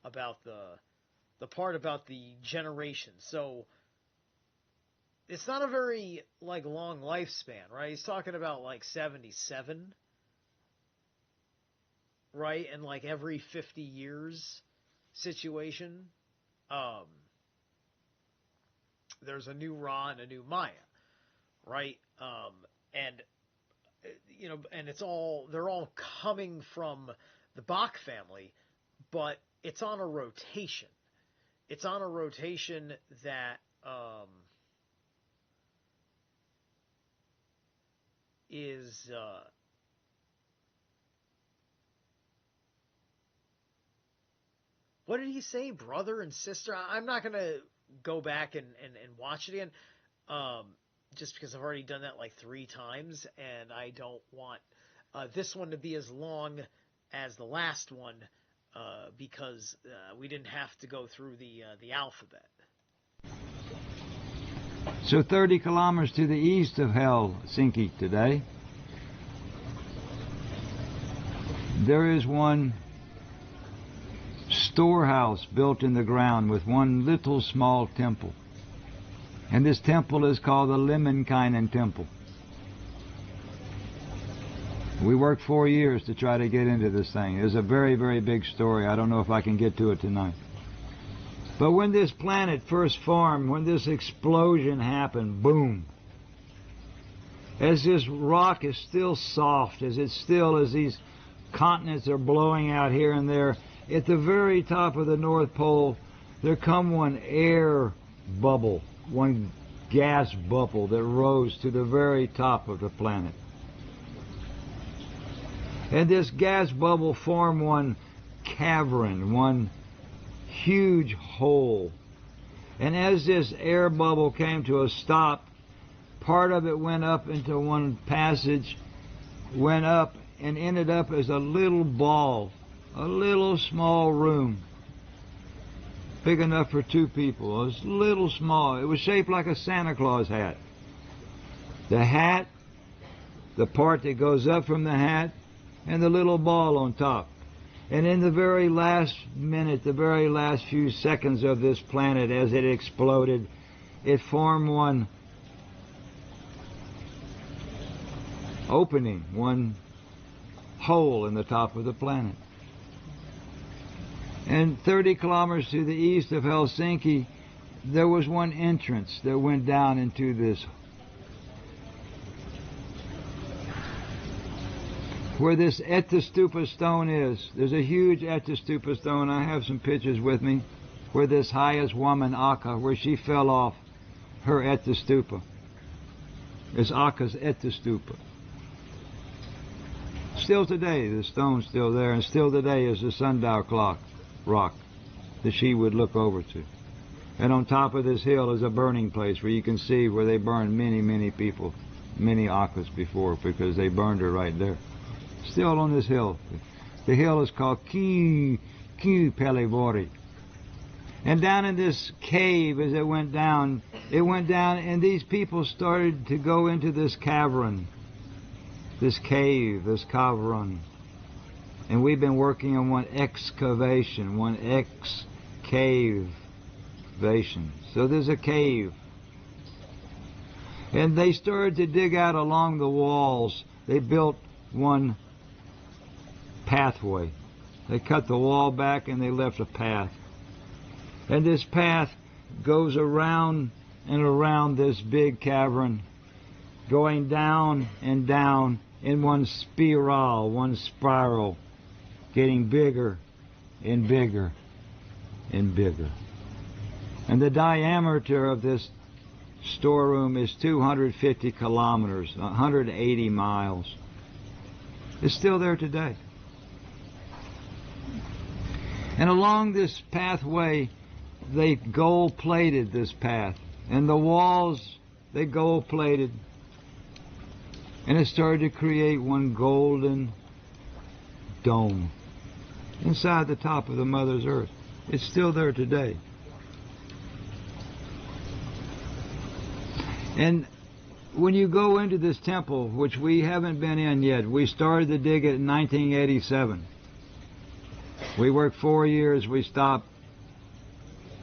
about the part about the generation. So it's not a very long lifespan, right? He's talking about 77, right? And every 50 years situation, there's a new Ra and a new Maya, right? And and they're all coming from the Bock family, but it's on a rotation. It's on a rotation that is what did he say? Brother and sister? I'm not going to go back and watch it again, just because I've already done that 3 times, and I don't want this one to be as long as the last one because we didn't have to go through the alphabet. So 30 kilometers to the east of Helsinki today, there is one storehouse built in the ground with one little small temple. And this temple is called the Lemminkainen Temple. We worked 4 years to try to get into this thing. It's a very, very big story. I don't know if I can get to it tonight. But when this planet first formed, when this explosion happened, boom, as this rock is still soft, as these continents are blowing out here and there, at the very top of the North Pole, there come one air bubble, one gas bubble that rose to the very top of the planet. And this gas bubble formed one cavern, one huge hole. And as this air bubble came to a stop, part of it went up into one passage, went up and ended up as a little ball, a little small room, big enough for 2 people. It was little small. It was shaped like a Santa Claus hat. The hat, the part that goes up from the hat, and the little ball on top. And in the very last minute, the very last few seconds of this planet as it exploded, it formed one opening, one hole in the top of the planet. And 30 kilometers to the east of Helsinki, there was one entrance that went down into this, where this Pt2 stone is. There's a huge Pt2 stone. I have some pictures with me where this highest woman, Akka, where she fell off her Pt2. It's Akka's Pt2. Still today, the stone's still there, and still today is the sundial clock rock that she would look over to. And on top of this hill is a burning place where you can see where they burned many, many people, many Akkas before, because they burned her right there. Still on this hill. The hill is called Pelivori. And down in this cave, as it went down, and these people started to go into this cavern, this cave, this cavern. And we've been working on one excavation, one excavation. So there's a cave. And they started to dig out along the walls. They built one pathway. They cut the wall back and they left a path. And this path goes around and around this big cavern, going down and down in one spiral, getting bigger and bigger and bigger. And the diameter of this storeroom is 250 kilometers, 180 miles. It's still there today. And along this pathway, they gold-plated this path. And the walls, they gold-plated. And it started to create one golden dome inside the top of the Mother's Earth. It's still there today. And when you go into this temple, which we haven't been in yet, we started to dig it in 1987. We worked 4 years, we stopped,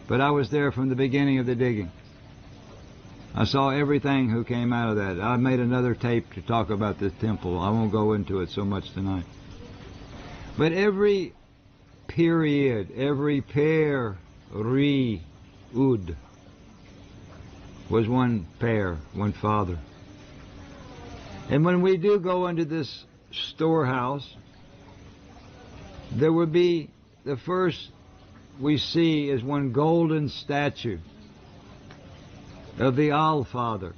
but I was there from the beginning of the digging. I saw everything who came out of that. I made another tape to talk about this temple. I won't go into it so much tonight. But every period, every pair, ud, was one pair, one father. And when we do go into this storehouse, there would be, the first we see is one golden statue of the Allfather,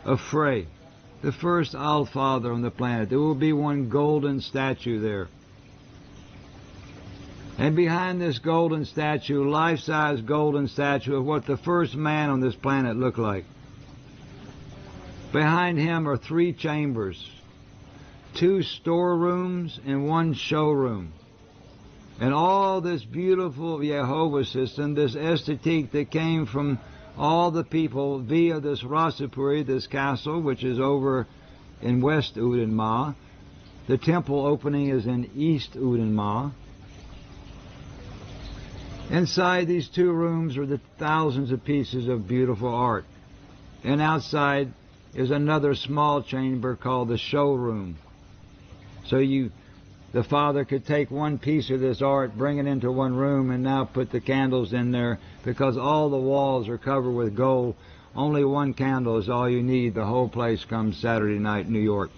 of Frey, the first Allfather on the planet. There will be one golden statue there. And behind this golden statue, life-size golden statue of what the first man on this planet looked like. Behind him are 3 chambers, 2 storerooms, and 1 showroom. And all this beautiful Jehovah system, this aesthetique that came from all the people via this Rasapuri, this castle, which is over in West Udenma. The temple opening is in East Udenma. Inside these 2 rooms are the thousands of pieces of beautiful art. And outside is another small chamber called the showroom. So the father could take 1 piece of this art, bring it into 1 room, and now put the candles in there, because all the walls are covered with gold. Only 1 candle is all you need. The whole place comes Saturday night in New York,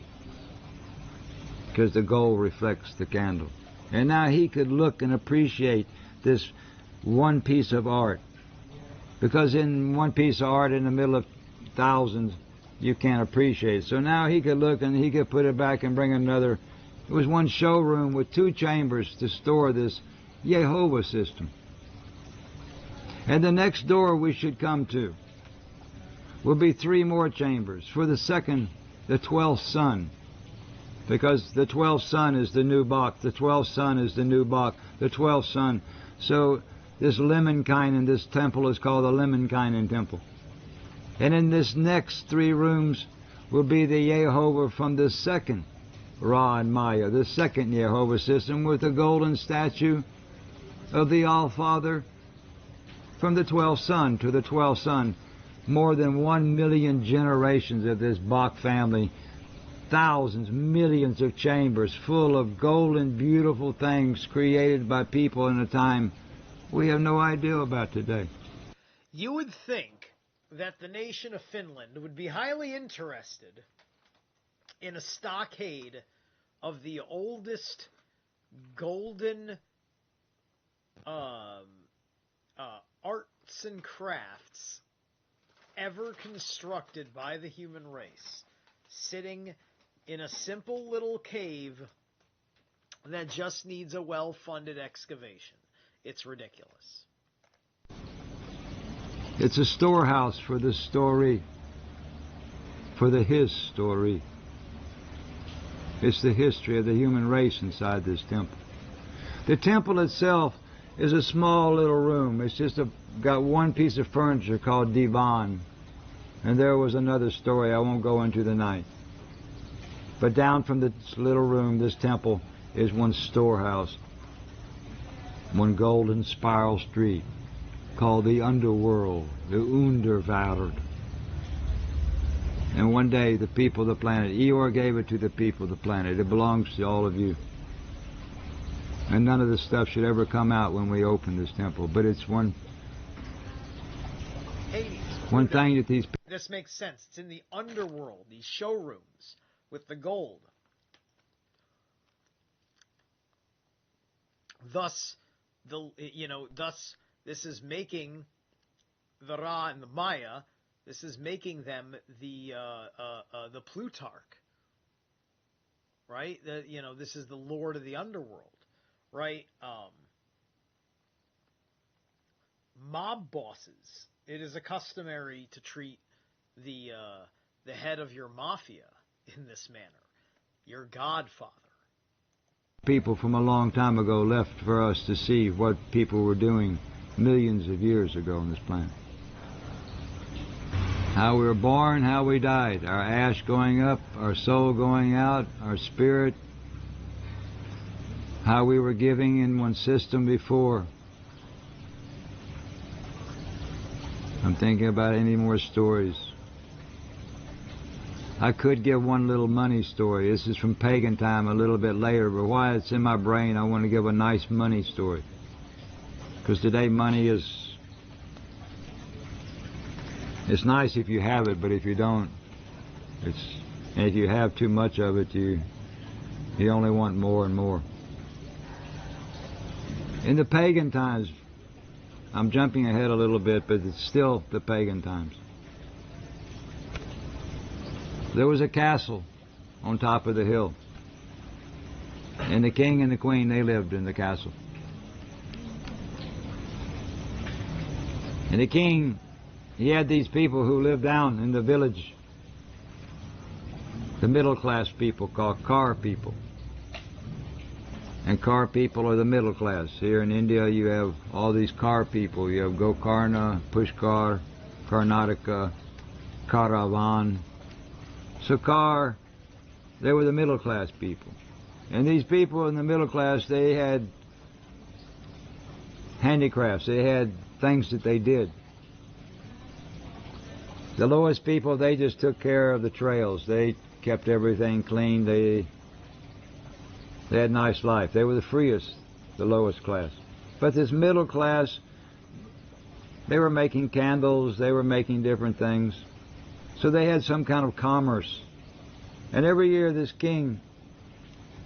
because the gold reflects the candle. And now he could look and appreciate this 1 piece of art, because in 1 piece of art in the middle of thousands you can't appreciate. So now he could look and he could put it back and bring another. It was 1 showroom with 2 chambers to store this Jehovah system. And the next door we should come to will be 3 more chambers for the 12th son. Because the 12th son is the new Bock. The 12th son is the new Bock. The 12th son. So this Lemminkainen, this temple is called the Lemminkainen temple. And in this next 3 rooms will be the Jehovah from the 2nd Ra and Maya, the 2nd Jehovah system, with a golden statue of the All-Father from the 12th son to the 12th son. More than 1 million generations of this Bock family, thousands, millions of chambers full of golden, beautiful things created by people in a time we have no idea about today. You would think that the nation of Finland would be highly interested in a stockade of the oldest golden arts and crafts ever constructed by the human race, sitting in a simple little cave that just needs a well-funded excavation. It's ridiculous. It's a storehouse for the story, for his story. It's the history of the human race inside this temple. The temple itself is a small little room. It's just got 1 piece of furniture called divan. And there was another story I won't go into tonight. But down from this little room, this temple is 1 storehouse, 1 golden spiral street called the underworld, the Undervärld. And one day the people of the planet, Eeyore gave it to the people of the planet. It belongs to all of you. And none of this stuff should ever come out when we open this temple. But it's one thing that these people... This makes sense. It's in the underworld, these showrooms with the gold. Thus, this is making the Ra and the Maya. This is making them the Plutarch, right? This is the Lord of the underworld, right? Mob bosses. It is customary to treat the head of your mafia in this manner, your godfather. People from a long time ago left for us to see what people were doing millions of years ago on this planet. How we were born, how we died, our ash going up, our soul going out, our spirit, how we were giving in 1 system before. I'm thinking about any more stories. I could give 1 little money story. This is from pagan time, a little bit later, but while it's in my brain, I want to give a nice money story. Because today money it's nice if you have it, but if you don't, and if you have too much of it, you only want more and more. In the pagan times, I'm jumping ahead a little bit, but it's still the pagan times. There was a castle on top of the hill. And the king and the queen, they lived in the castle. And the king, he had these people who lived down in the village. the middle class people called car people. And car people are the middle class. Here in India you have all these car people. You have Gokarna, Pushkar, Karnataka, Karavan. So car, they were the middle class people. And these people in the middle class, they had handicrafts. They had things that they did. The lowest people, they just took care of the trails. They kept everything clean. They had a nice life. They were the freest, the lowest class. But this middle class, they were making candles. They were making different things. So they had some kind of commerce. And every year this king,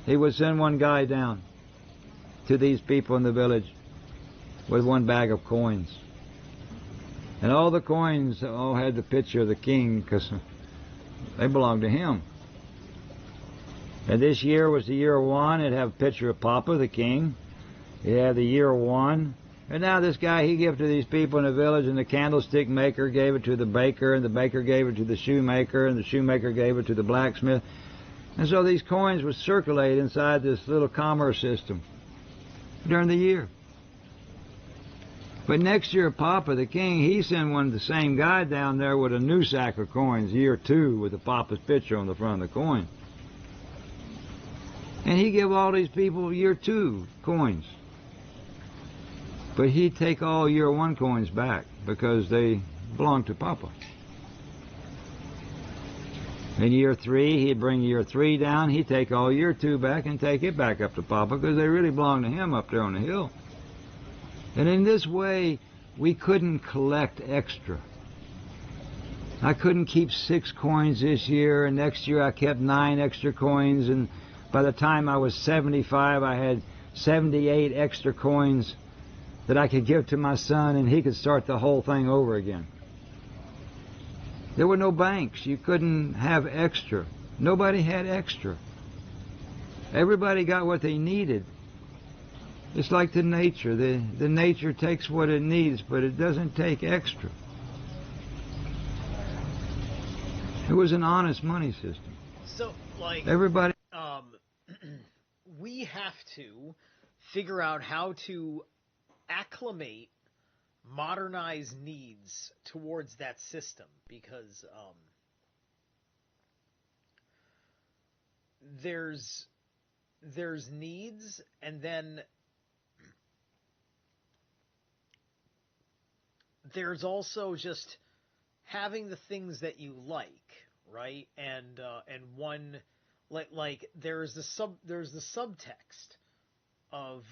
he would send one guy down to these people in the village with one bag of coins. And all the coins all had the picture of the king because they belonged to him. And this year was the year one. It'd have a picture of Papa, the king. It had the year one. And now this guy, he gave it to these people in the village, and the candlestick maker gave it to the baker, and the baker gave it to the shoemaker, and the shoemaker gave it to the blacksmith. And so these coins would circulate inside this little commerce system during the year. But next year, Papa, the king, he sent the same guy down there with a new sack of coins, year two, with the Papa's picture on the front of the coin. And he gave all these people year two coins. But he'd take all year one coins back because they belonged to Papa. In year three, he'd bring year three down. He'd take all year two back and take it back up to Papa because they really belonged to him up there on the hill. And in this way, we couldn't collect extra. I couldn't keep 6 coins this year, and next year I kept 9 extra coins, and by the time I was 75, I had 78 extra coins that I could give to my son, and he could start the whole thing over again. There were no banks. You couldn't have extra. Nobody had extra. Everybody got what they needed. It's like the nature. The nature takes what it needs, but it doesn't take extra. It was an honest money system. So, like, everybody. We have to figure out how to acclimate modernized needs towards that system, because there's needs, and then there's also just having the things that you like, right? And one, like there's the subtext of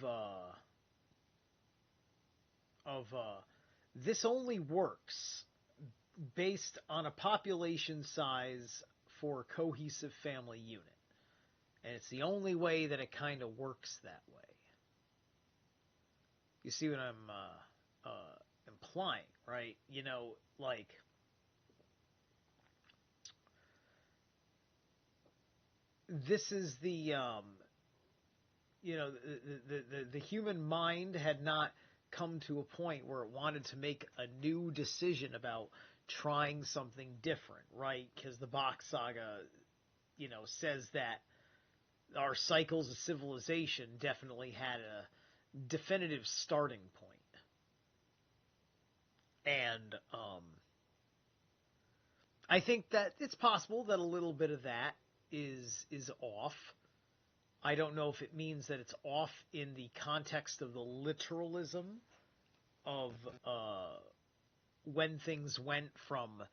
this only works based on a population size for a cohesive family unit. And it's the only way that it kind of works that way. You see what I'm implying, right? You know, like, this is the the human mind had not come to a point where it wanted to make a new decision about trying something different, right? Because the Bock Saga, says that our cycles of civilization definitely had a definitive starting point. And I think that it's possible that a little bit of that is off. I don't know if it means that it's off in the context of the literalism of when things went from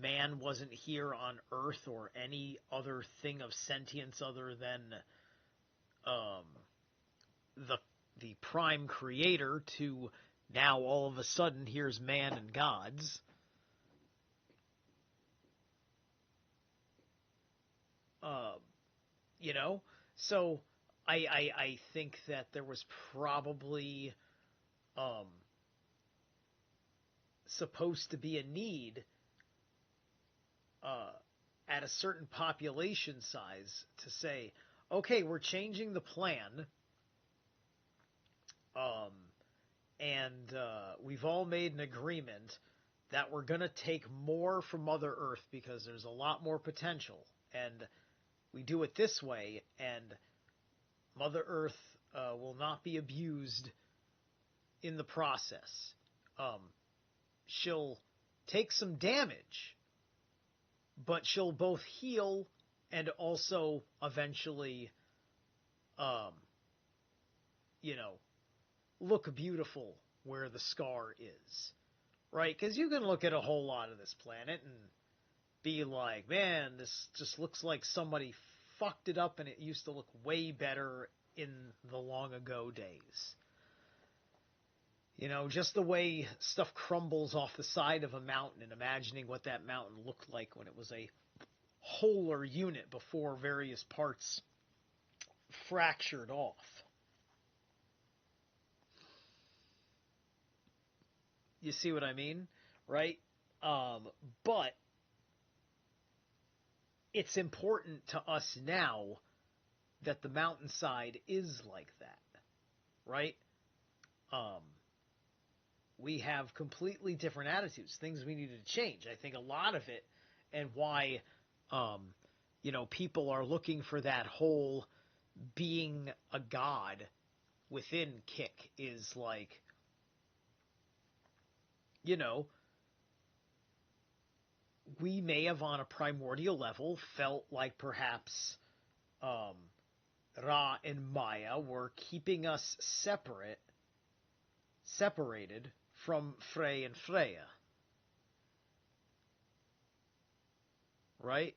man wasn't here on Earth or any other thing of sentience other than the prime creator, to now all of a sudden here's man and gods. So I think that there was probably supposed to be a need at a certain population size to say, okay, we're changing the plan, and we've all made an agreement that we're going to take more from Mother Earth because there's a lot more potential. And we do it this way, and Mother Earth will not be abused in the process. She'll take some damage, but she'll both heal and also eventually, look beautiful where the scar is, right? Because you can look at a whole lot of this planet and be like, man, this just looks like somebody fucked it up and it used to look way better in the long ago days. Just the way stuff crumbles off the side of a mountain, and imagining what that mountain looked like when it was a wholer unit before various parts fractured off. You see what I mean? Right? But it's important to us now that the mountainside is like that. Right? We have completely different attitudes, things we need to change. I think a lot of it, and why, people are looking for that whole being a god within Kick is like, we may have on a primordial level felt like perhaps Ra and Maya were keeping us separated from Frey and Freya. Right?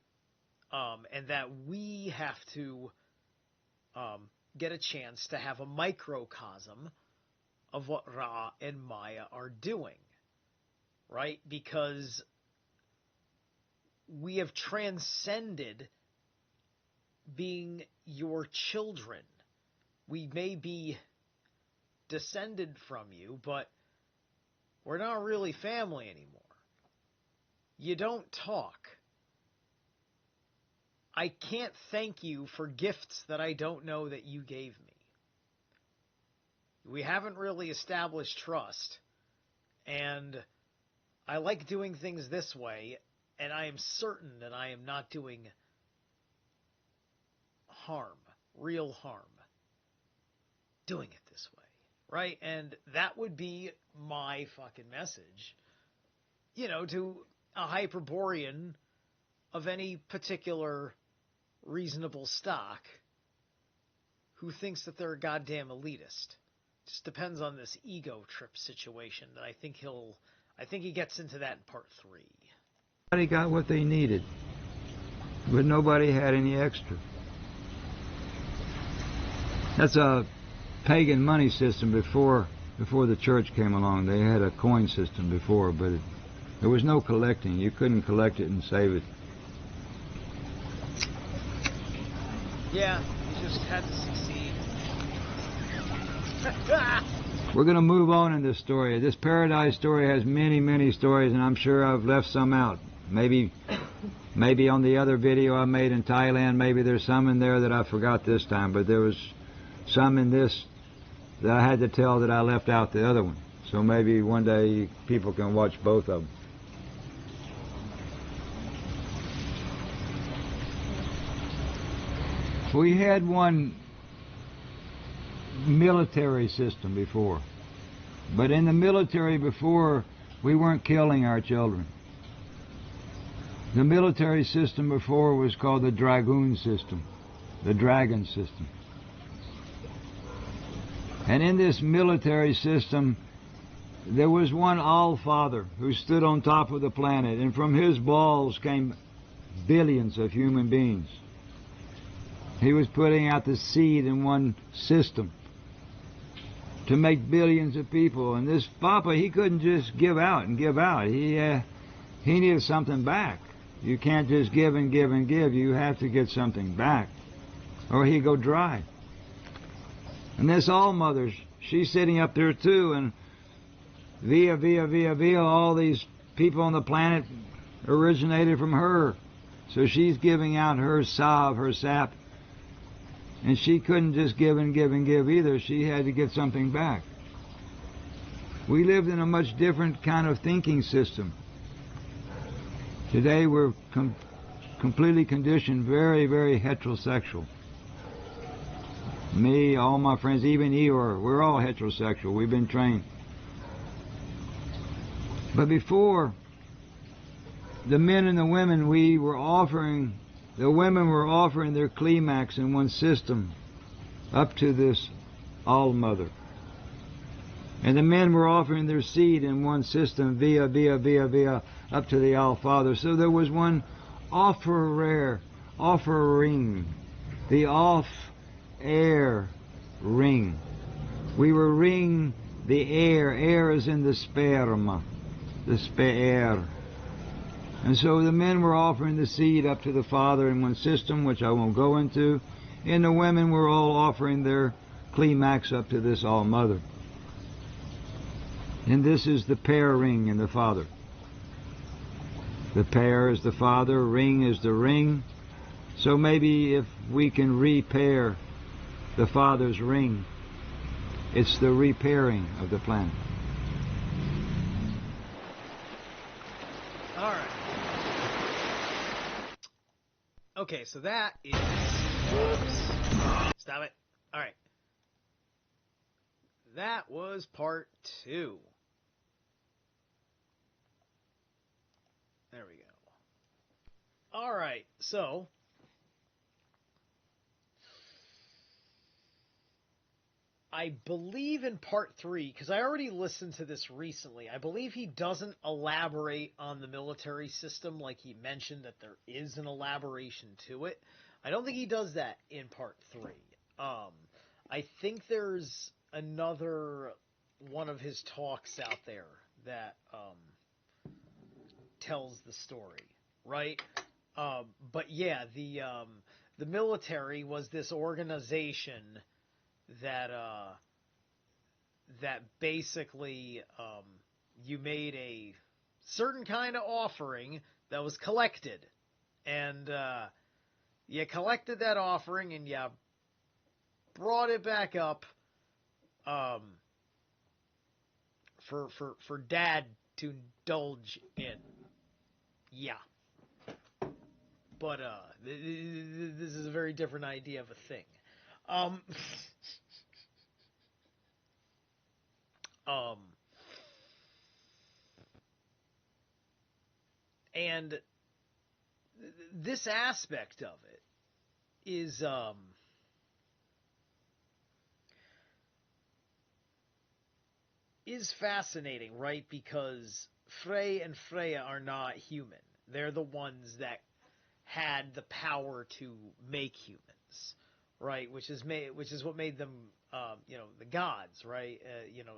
And that we have to get a chance to have a microcosm of what Ra and Maya are doing. Right? Because we have transcended being your children. We may be descended from you, but we're not really family anymore. You don't talk. I can't thank you for gifts that I don't know that you gave me. We haven't really established trust, and I like doing things this way, and I am certain that I am not doing harm, real harm, doing it this way, right? And that would be my fucking message, to a Hyperborean of any particular reasonable stock who thinks that they're a goddamn elitist. Just depends on this ego trip situation that I think he gets into that in part 3. Everybody got what they needed, but nobody had any extra. That's a pagan money system before the church came along. They had a coin system before, but there was no collecting. You couldn't collect it and save it. Yeah, you just had to succeed. We're going to move on in this story. This paradise story has many, many stories, and I'm sure I've left some out. Maybe on the other video I made in Thailand, maybe there's some in there that I forgot this time, but there was some in this that I had to tell that I left out the other one. So maybe one day people can watch both of them. We had one military system before, but in the military before, we weren't killing our children. The military system before was called the Dragoon system, the Dragon system. And in this military system, there was one All-Father who stood on top of the planet, and from his balls came billions of human beings. He was putting out the seed in one system to make billions of people. And this Papa, he couldn't just give out and give out. He needed something back. You can't just give and give and give. You have to get something back, or he'd go dry. And this All-Mother, she's sitting up there too, and via, all these people on the planet originated from her. So she's giving out her salve, her sap, and she couldn't just give and give and give either. She had to get something back. We lived in a much different kind of thinking system. Today we're completely conditioned, very, very heterosexual. Me, all my friends, even Eeyore, we're all heterosexual. We've been trained. But before, the men and the women, the women were offering their climax in one system up to this All-Mother. And the men were offering their seed in one system via, up to the All-Father. So there was one offering, the off-air ring. We were ring the air. Air is in the sperma, the spare. And so the men were offering the seed up to the Father in one system, which I won't go into, and the women were all offering their climax up to this All-Mother. And this is the pair ring in the Father. The pair is the Father, ring is the ring. So maybe if we can repair the Father's ring, it's the repairing of the planet. All right. Okay, so that is... Stop it. All right. That was part 2. There we go. All right, so... I believe in part 3, because I already listened to this recently, I believe he doesn't elaborate on the military system like he mentioned that there is an elaboration to it. I don't think he does that in part 3. I think there's another one of his talks out there that tells the story, right? But yeah, the military was this organization that basically you made a certain kind of offering that was collected, and you collected that offering and you brought it back up for Dad to indulge in. Yeah. But this is a very different idea of a thing. And this aspect of it is fascinating, right? Because Frey and Freya are not human. They're the ones that had the power to make humans, right? Which is what made them, the gods, right? And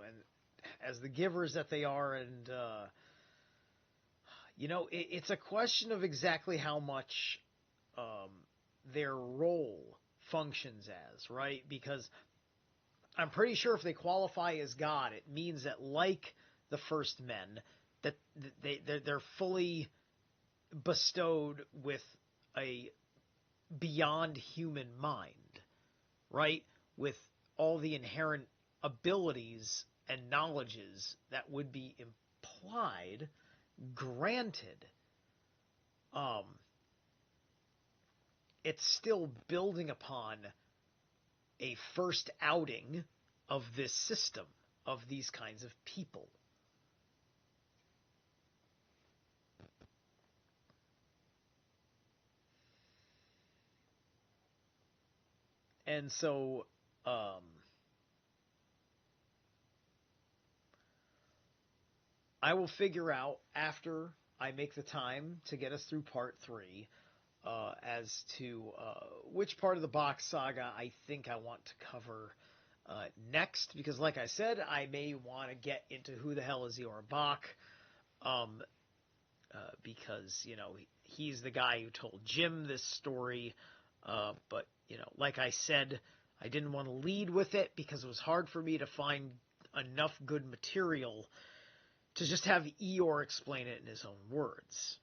as the givers that they are, and it's a question of exactly how much their role functions as, right? Because I'm pretty sure if they qualify as God, it means that, like the first men, that they're fully bestowed with a beyond human mind, right? With all the inherent abilities and knowledges that would be implied, granted, it's still building upon a first outing of this system, of these kinds of people. And so, I will figure out after I make the time to get us through part 3 as to which part of the Bock saga I think I want to cover next. Because, like I said, I may want to get into who the hell is Eeyore Bock, because he's the guy who told Jim this story. But like I said, I didn't want to lead with it because it was hard for me to find enough good material to just have Eeyore explain it in his own words.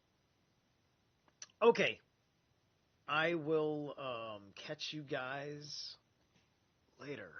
Okay. I will catch you guys later.